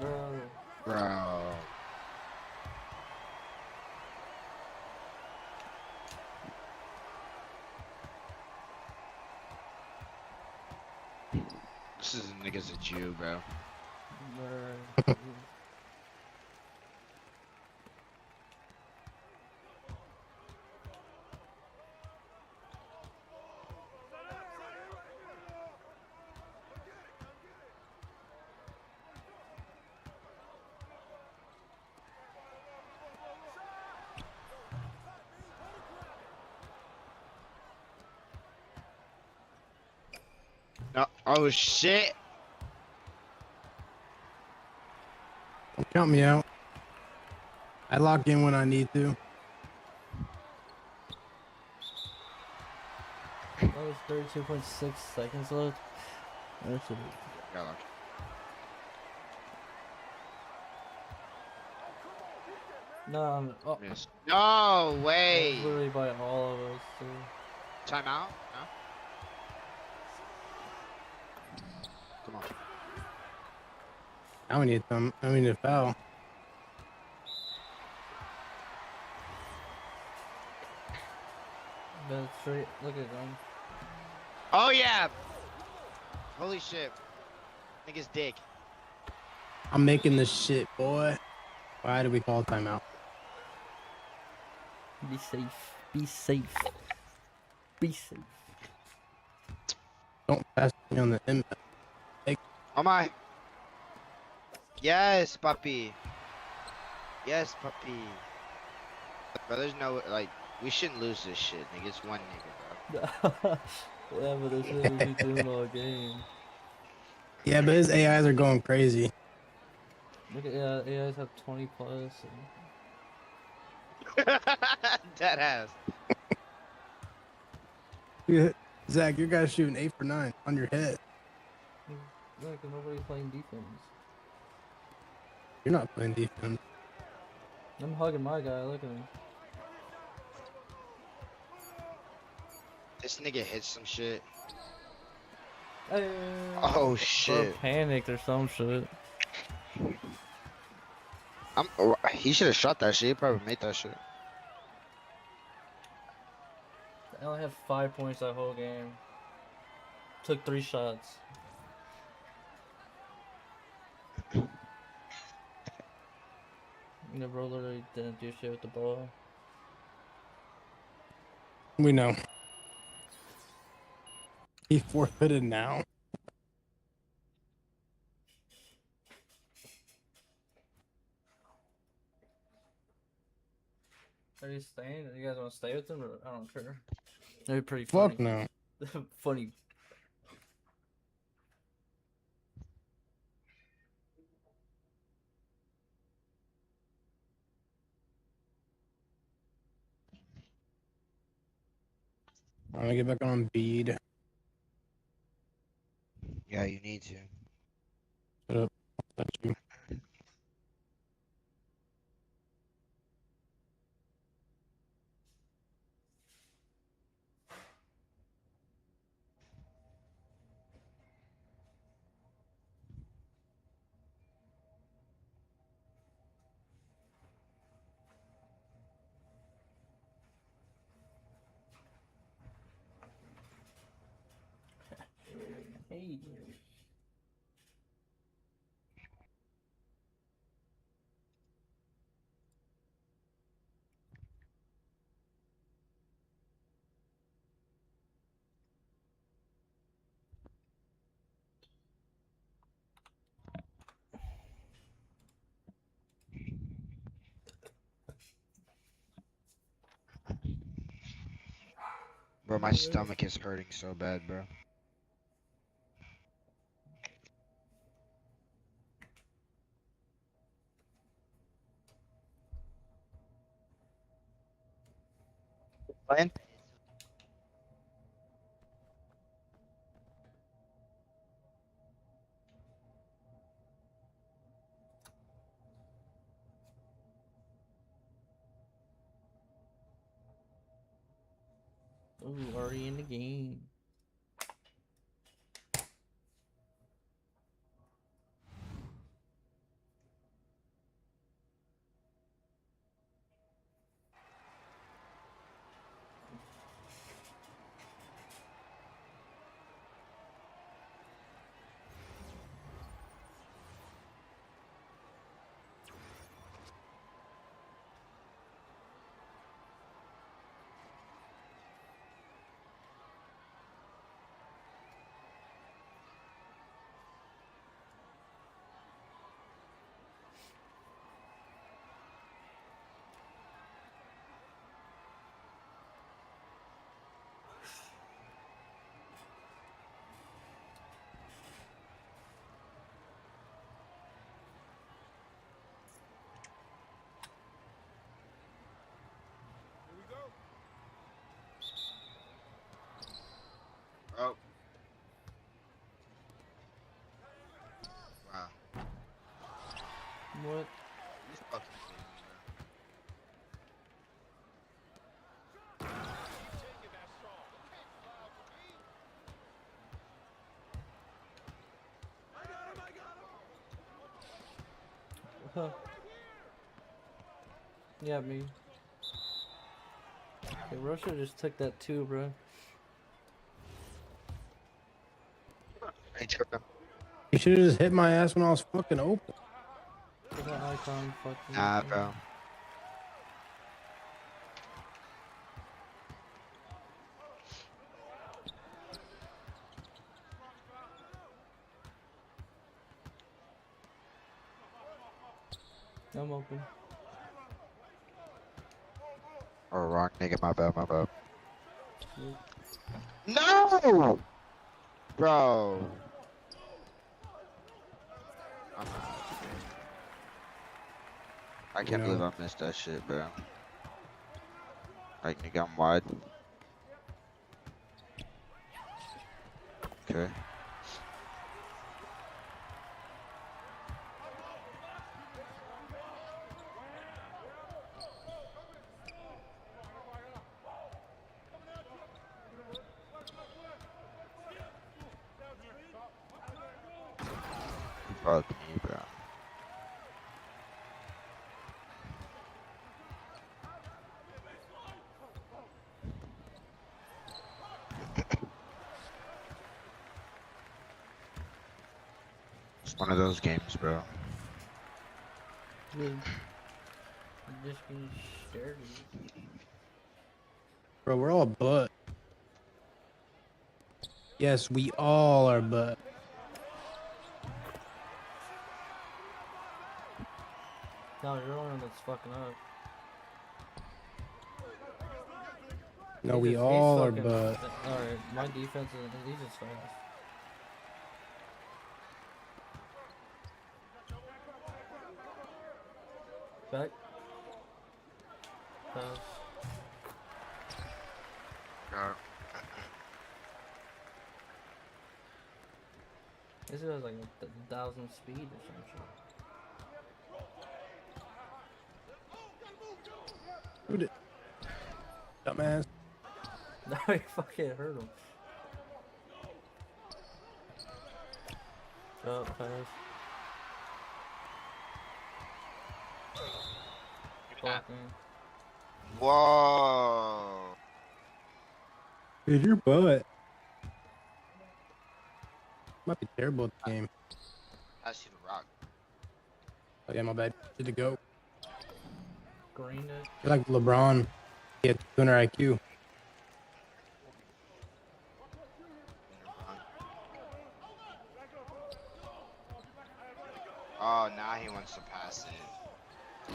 Bro. Bro. This is niggas a Jew, bro. No, oh shit. Don't count me out. I lock in when I need to. That was 32.6 seconds left. That's it. Got lucky. No, oh. Missed. No way. That's literally by all of us. Too. Timeout? No. Come on. Now we need some. I need a foul. But straight. Look at them. Oh yeah. Holy shit. Niggas dick. I'm making this shit, boy. Why do we call timeout? Be safe. Be safe. Be safe. Don't pass me on the inbound. Oh my. Yes, puppy. Yes, puppy. Bro, there's no, like, we shouldn't lose this shit, nigga. It's one nigga, bro. Yeah, but that's what we be doing all game. Yeah, but his AIs are going crazy. Look at, yeah, AIs have 20 plus. Dead ass. Zach, your guy's shooting 8 for 9 on your head. Yeah, because nobody's playing defense. You're not playing defense. I'm hugging my guy, look at me. This nigga hit some shit. Hey, oh shit. Panicked or some shit. He should have shot that shit. He probably made that shit. I only had 5 points that whole game. Took 3 shots. The bro literally didn't do shit with the ball. We know. He forfeited now. Are you staying? You guys want to stay with them? Or I don't care. They're pretty funny. Fuck no. Funny. I'm gonna get back on bead. Yeah, you need to. Shut up. Thank you. Hey. Bro, my stomach is hurting so bad, bro. Playing? Ooh, already in the game. Oh. Wow. What? You fucking kidding me, Huh. Yeah, me. Okay, Russia just took that too, bro. You should have just hit my ass when I was fucking open. Look at that icon, fucking. Nah, bro. I'm open. Oh, wrong nigga, my bad, my bad. Sweet. No! Bro. I can't believe I missed that shit, bro. Like, nigga, I'm wide. Okay. Fuck me, bro. It's one of those games, bro. Good. I'm just getting scared. Bro, we're all butt. Yes, we all are butt. No, you're the one that's fucking up. No, we all are fucking, butt. Alright, my defense is he's just fast. Back. Pass. This has like 1,000 speed or some shit. Shoot it. Dumbass. No, he fucking hurt him. Pass. Fucking. Whoa. Dude, your butt. Might be terrible at the game. I see the rock. Oh yeah, my bad. Did it go? Green it. You're like LeBron. He had 200 IQ. Oh, now he wants to pass it.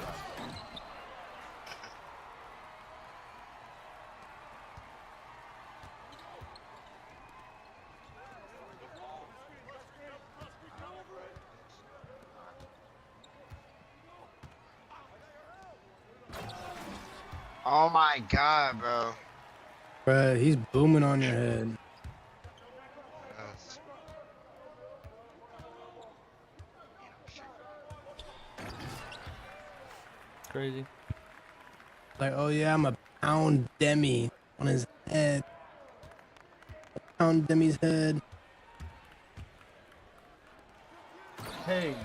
Oh my god, bro. Bruh, he's booming on your head. Yes. Crazy. Like, oh yeah, I'm a pound demi on his head. Pound demi's head. Hey.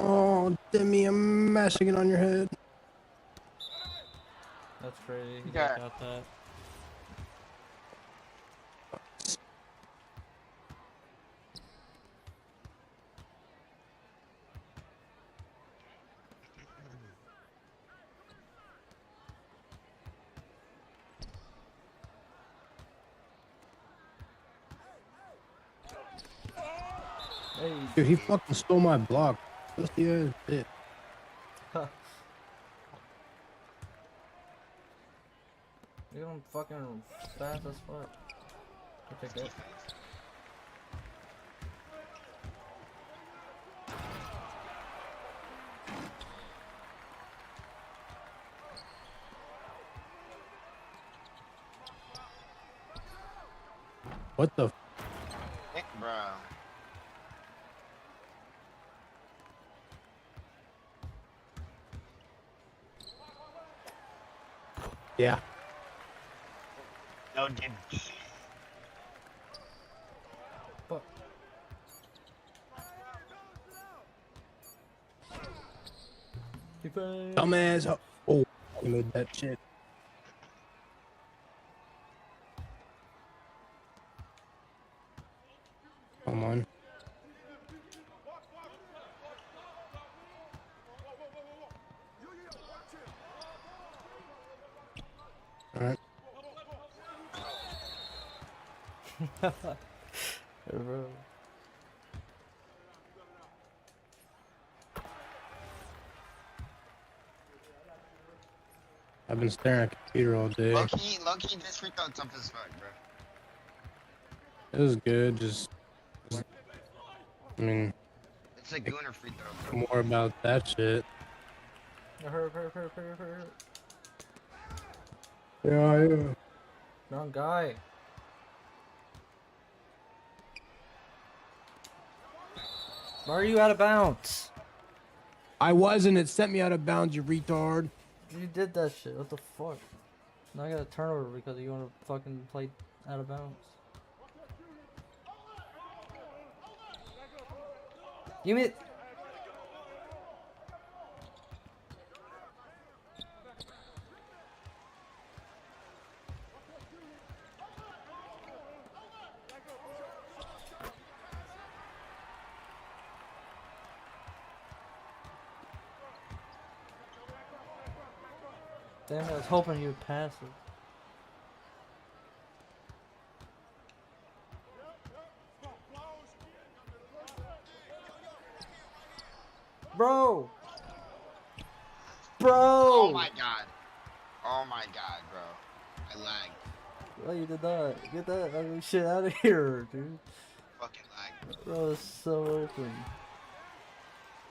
Oh, Demi, I'm mashing it on your head. That's crazy. He Yeah. got that. Hey. Dude, he fucking stole my block. Pussy ass bitch. You're going fucking fast as fuck. I take it. What the? Bro. Yeah. No, dude. Fuck. Dumbass. Oh, I made that shit. Come on. All right. Bro. I've been staring at the computer all day. Low-key, this free throw tough as fuck, bro. It was good. Just I mean, It's a gooner free throw, bro. more about that shit. Hurt. Yeah. Wrong guy. Why are you out of bounds? I wasn't. It sent me out of bounds, you retard. You did that shit. What the fuck? Now I got a turnover because you want to fucking play out of bounds. Give me it. Damn it, I was hoping you'd pass it. Bro! Oh my god. Oh my god, bro. I lagged. Oh, you did not. Get that ugly shit out of here, dude. Fucking lagged. Bro, it's so open.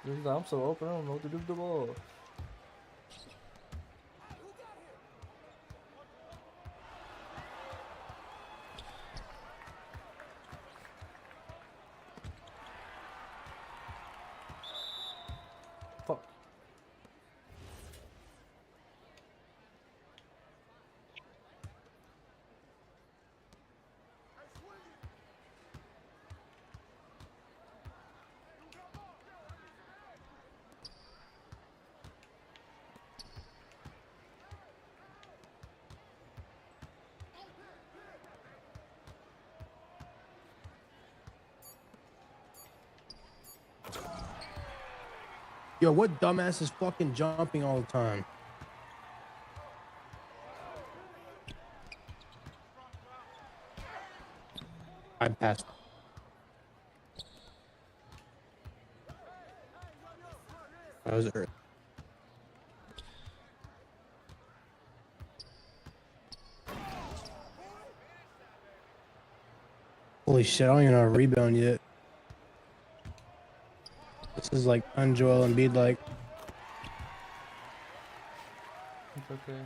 He's like, I'm so open, I don't know what to do with the ball. Fuck. Yo, what dumbass is fucking jumping all the time? I passed. That was early. Holy shit, I don't even have a rebound yet. This is like Joel Embiid like. It's okay.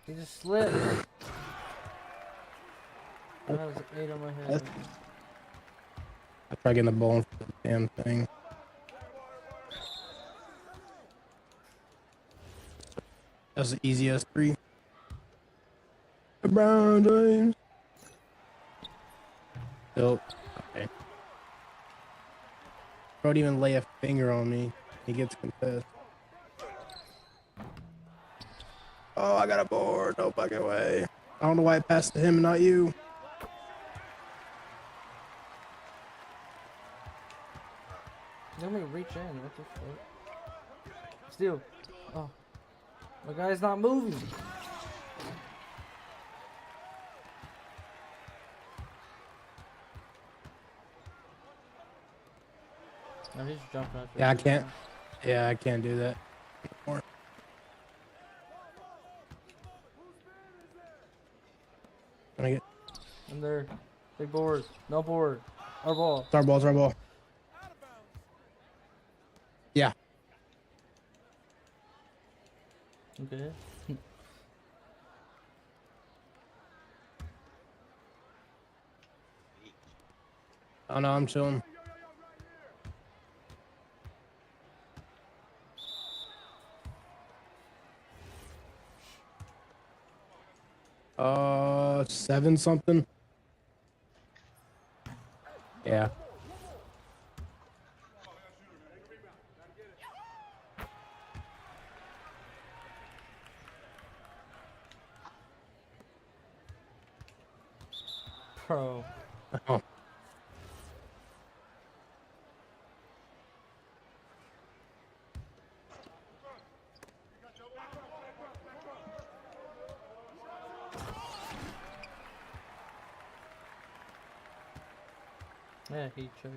He just slipped. I was 8 on my head. I try getting the ball in the damn thing. That's the easiest 3. LeBron James. Nope. Okay. Don't even lay a finger on me. He gets confessed. Oh, I got a board. No fucking way. I don't know why I passed to him and not you. Let me reach in. What the fuck? Steal. Oh. My guy's not moving. No, he's jumping after. Yeah, I can't. Yeah, I can't do that anymore. Can I get? I'm there. Big board. No board. Our ball. It's our ball. It's our ball. Yeah. Okay. Oh no, I'm chilling. Seven something. Yeah. Bro. Oh. Yeah, he check.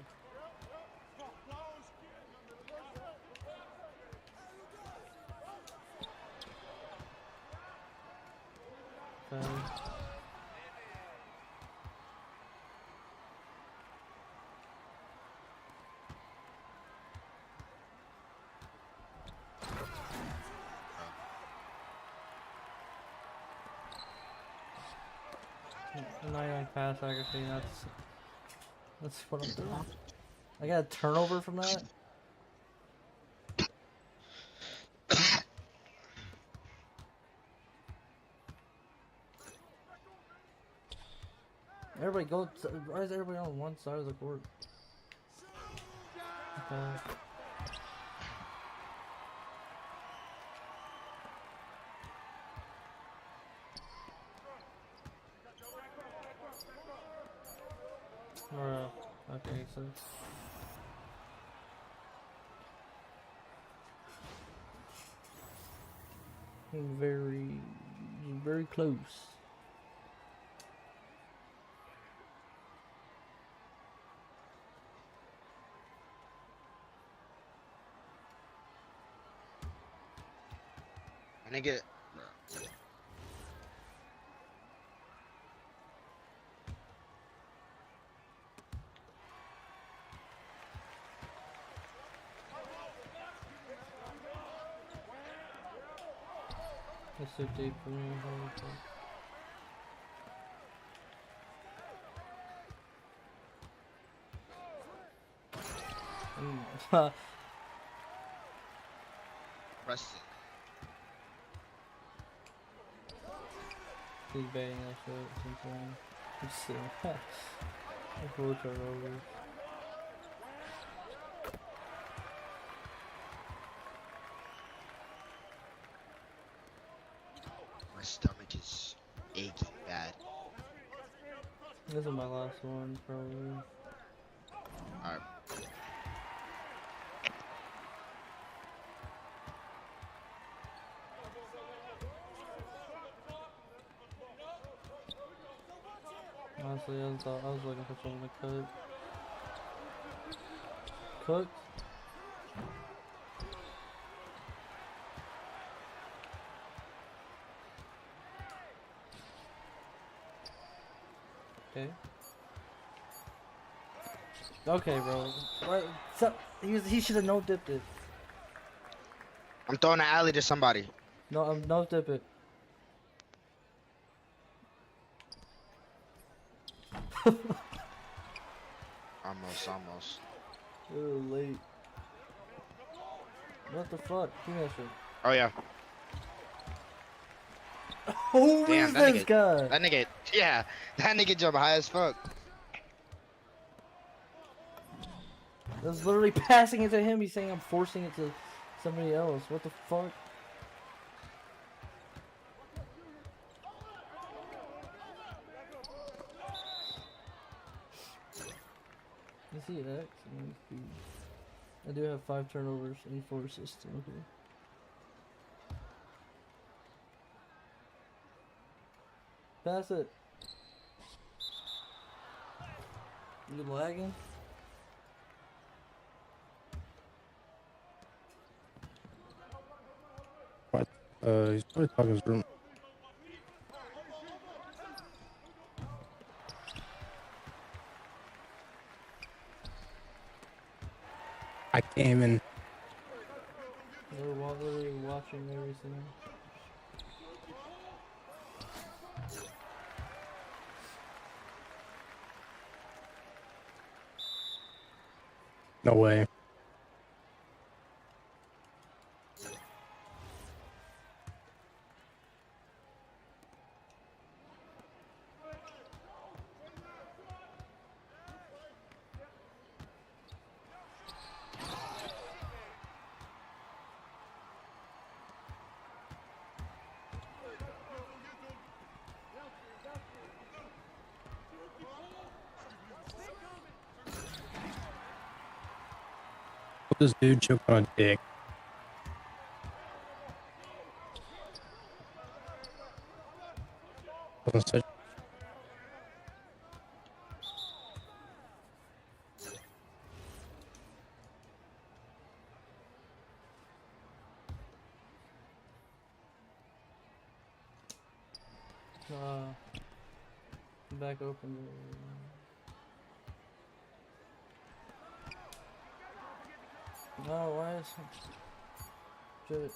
Okay. Not even pass accuracy, that's what I'm doing. I got a turnover from that? Everybody go. Why is everybody on one side of the court? Okay. Alright. Okay, so. Very, very close. And I get. That's so deep for me. Preston. He's baiting that shit sometimes. It's a full turnover. My stomach is aching bad. This is my last one, probably. Alright. Honestly, I was looking for someone to cut. Cooked? Okay. Okay, bro. What? So, he should have no dipped it. I'm throwing an alley to somebody. No, no dip it. Almost. Oh, late. What the fuck? Give me that shit. Oh yeah. Who Damn, is that this nigga, guy? That nigga, yeah, that nigga jump high as fuck. I was literally passing it to him. He's saying I'm forcing it to somebody else. What the fuck? Is he an X? I do have 5 turnovers and 4 assists. Okay. Pass it. You lagging? What? He's probably talking his room. I came in. They're literally watching everything. No way. This dude choke on a dick. Wasn't such. Back open. No, why is shit?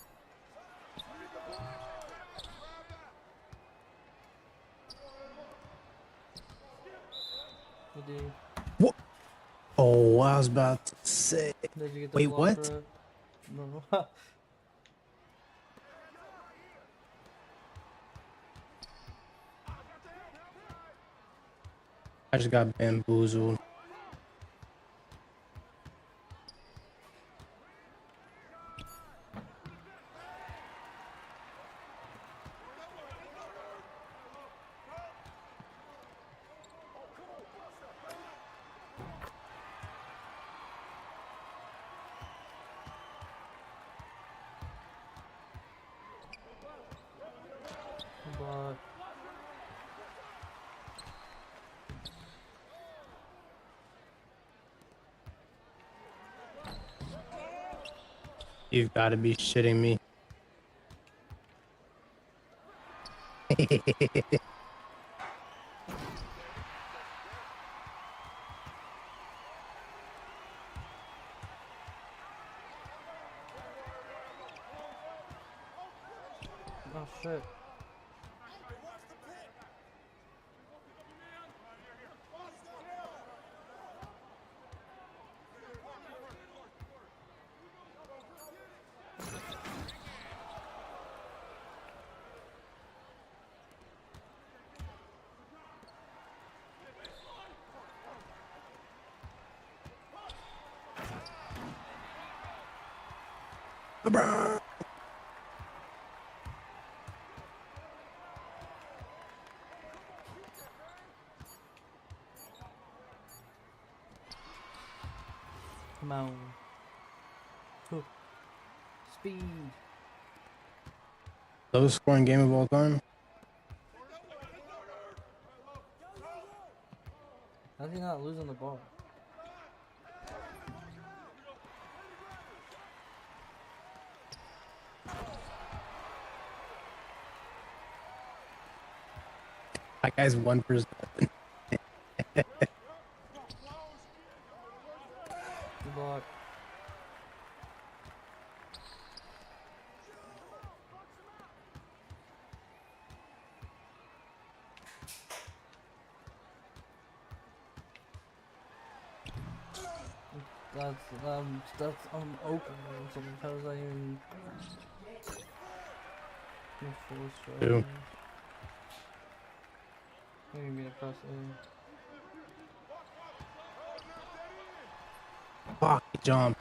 What? Oh, I was about to say. Did you get the Wait, block what? for it? No. I just got bamboozled. Block. You've got to be shitting me. Oh shit. Come on. Speed. Lowest scoring game of all time. How's he not losing the ball? That guy's 1%. Block. That's open or something. How does that even? No full strike. Ew. I didn't mean to press A. Fuck, jump.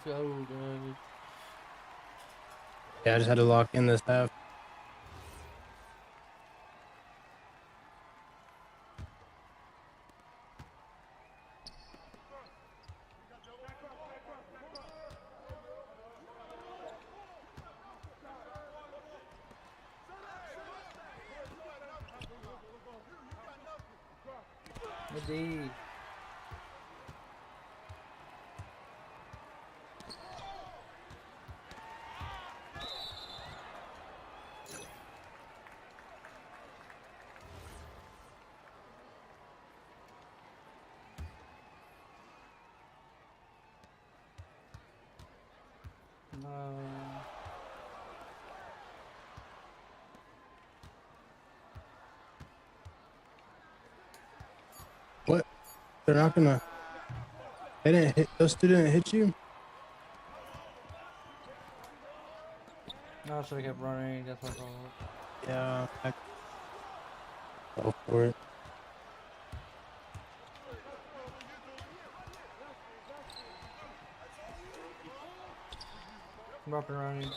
Let's go, guys. Yeah, I just had to lock in this half. The D. What? They're not gonna. They didn't hit. Those two didn't hit you. No, so I kept running. That's my fault. Yeah. Go for it. I'm up and running.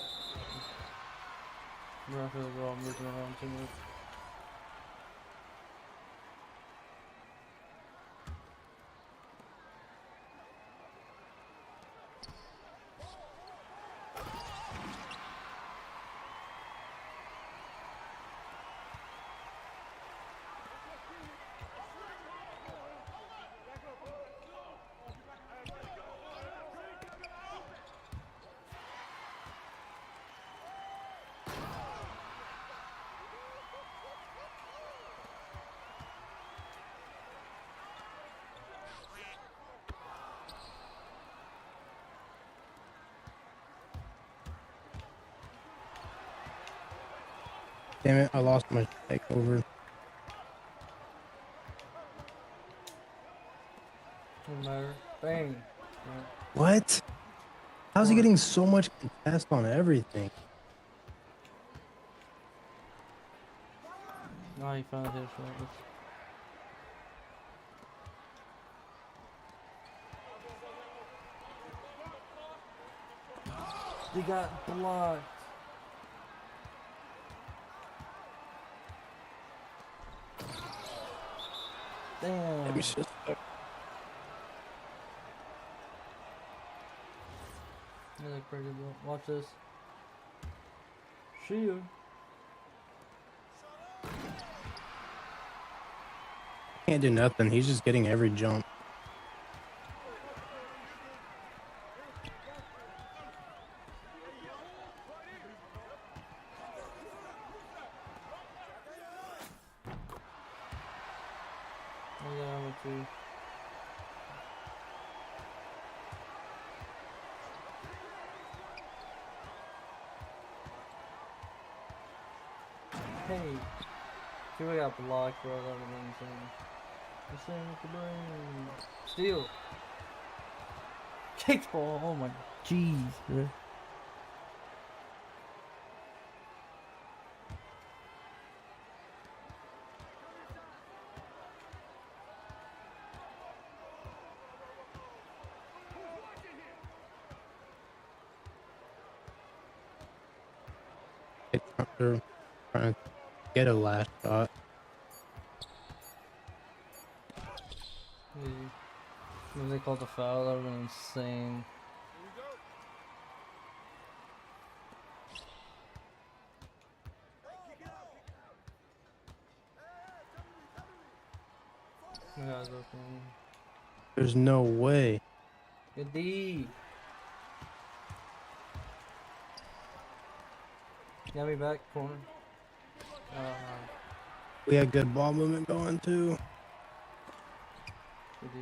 I'm running for the ball, moving around too much. Damn it! I lost my takeover. Doesn't matter. Bang. Yeah. What? How's he getting so much contest on everything? No, he found his shot. They got blocked. Damn. Let me just. Yeah, they're pretty good. Watch this. Shield. Can't do nothing. He's just getting every jump. Yeah, I'm too. Hey, if we got blocked, bro, that would have been insane. Insane with the brain. Steal. Kicked ball. Oh my jeez, bro. They're trying to get a last shot. If they called the foul, that would have been insane. My guy's open. There's no way. Good D. Got me back, corner. We had good ball movement going too. Good D.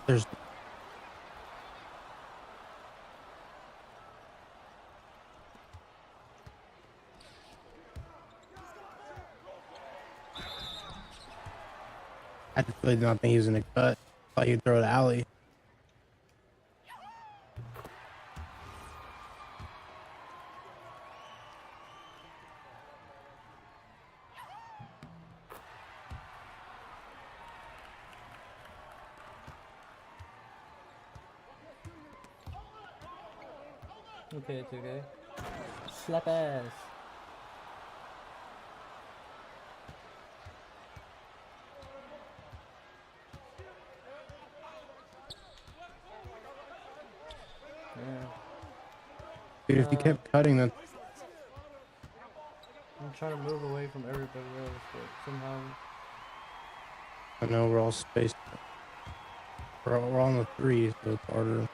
There's. I just really did not think he was gonna cut. Thought he'd throw it alley. Okay, it's okay. Slap ass. Yeah. Dude, if you kept cutting that. I'm trying to move away from everybody else, but somehow. I know we're all spaced. We're all on the 3, so it's harder.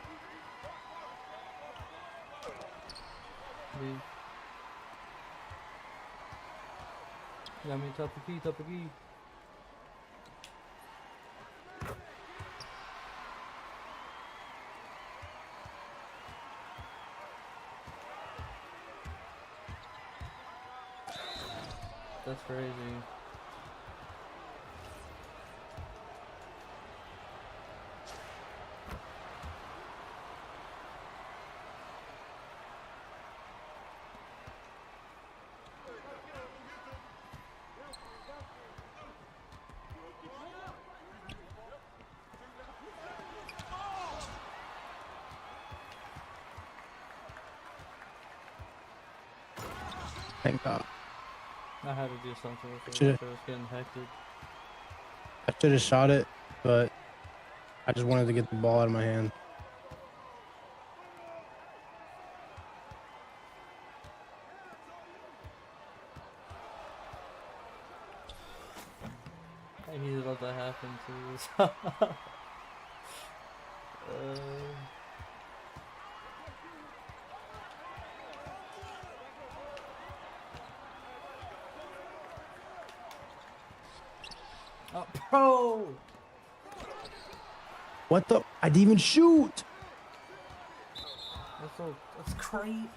Leave. Got me top of key, top of key. That's crazy. Thank God. I had to do something with it. Should've- I was getting hectic. I should have shot it, but I just wanted to get the ball out of my hand. I need to let that happen too. Oh, bro! What the? I didn't even shoot! That's great.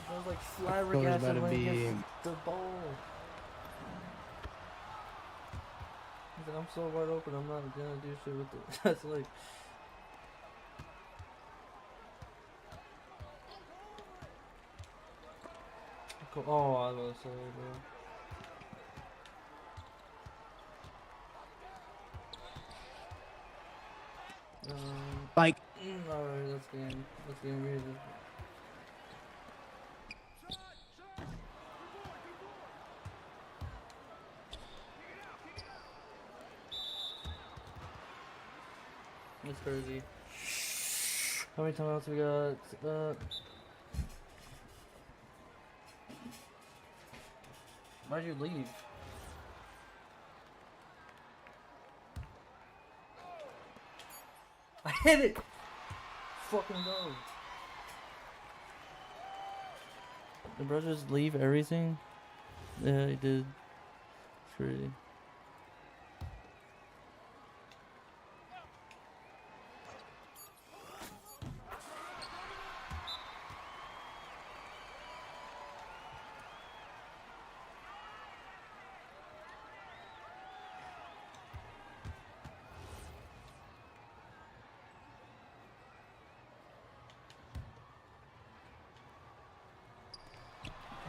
I was like flabbergasted when he gets the ball. He's like, I'm so wide open, I'm not gonna do shit with it. That's like. Oh, I was say, bro. Like. Alright, that's game weird. That's crazy. How many timeouts we got? Why'd you leave? I hit it! Fucking go. Did bro just leave everything? Yeah, he did. It's crazy.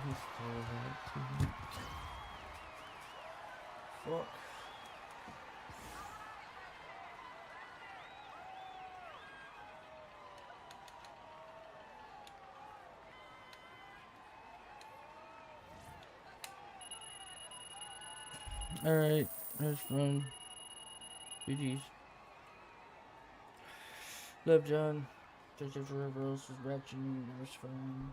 He stole that too. Fuck. Alright, that's fun. GG's. Love John. Just whoever else is watching, that was fun.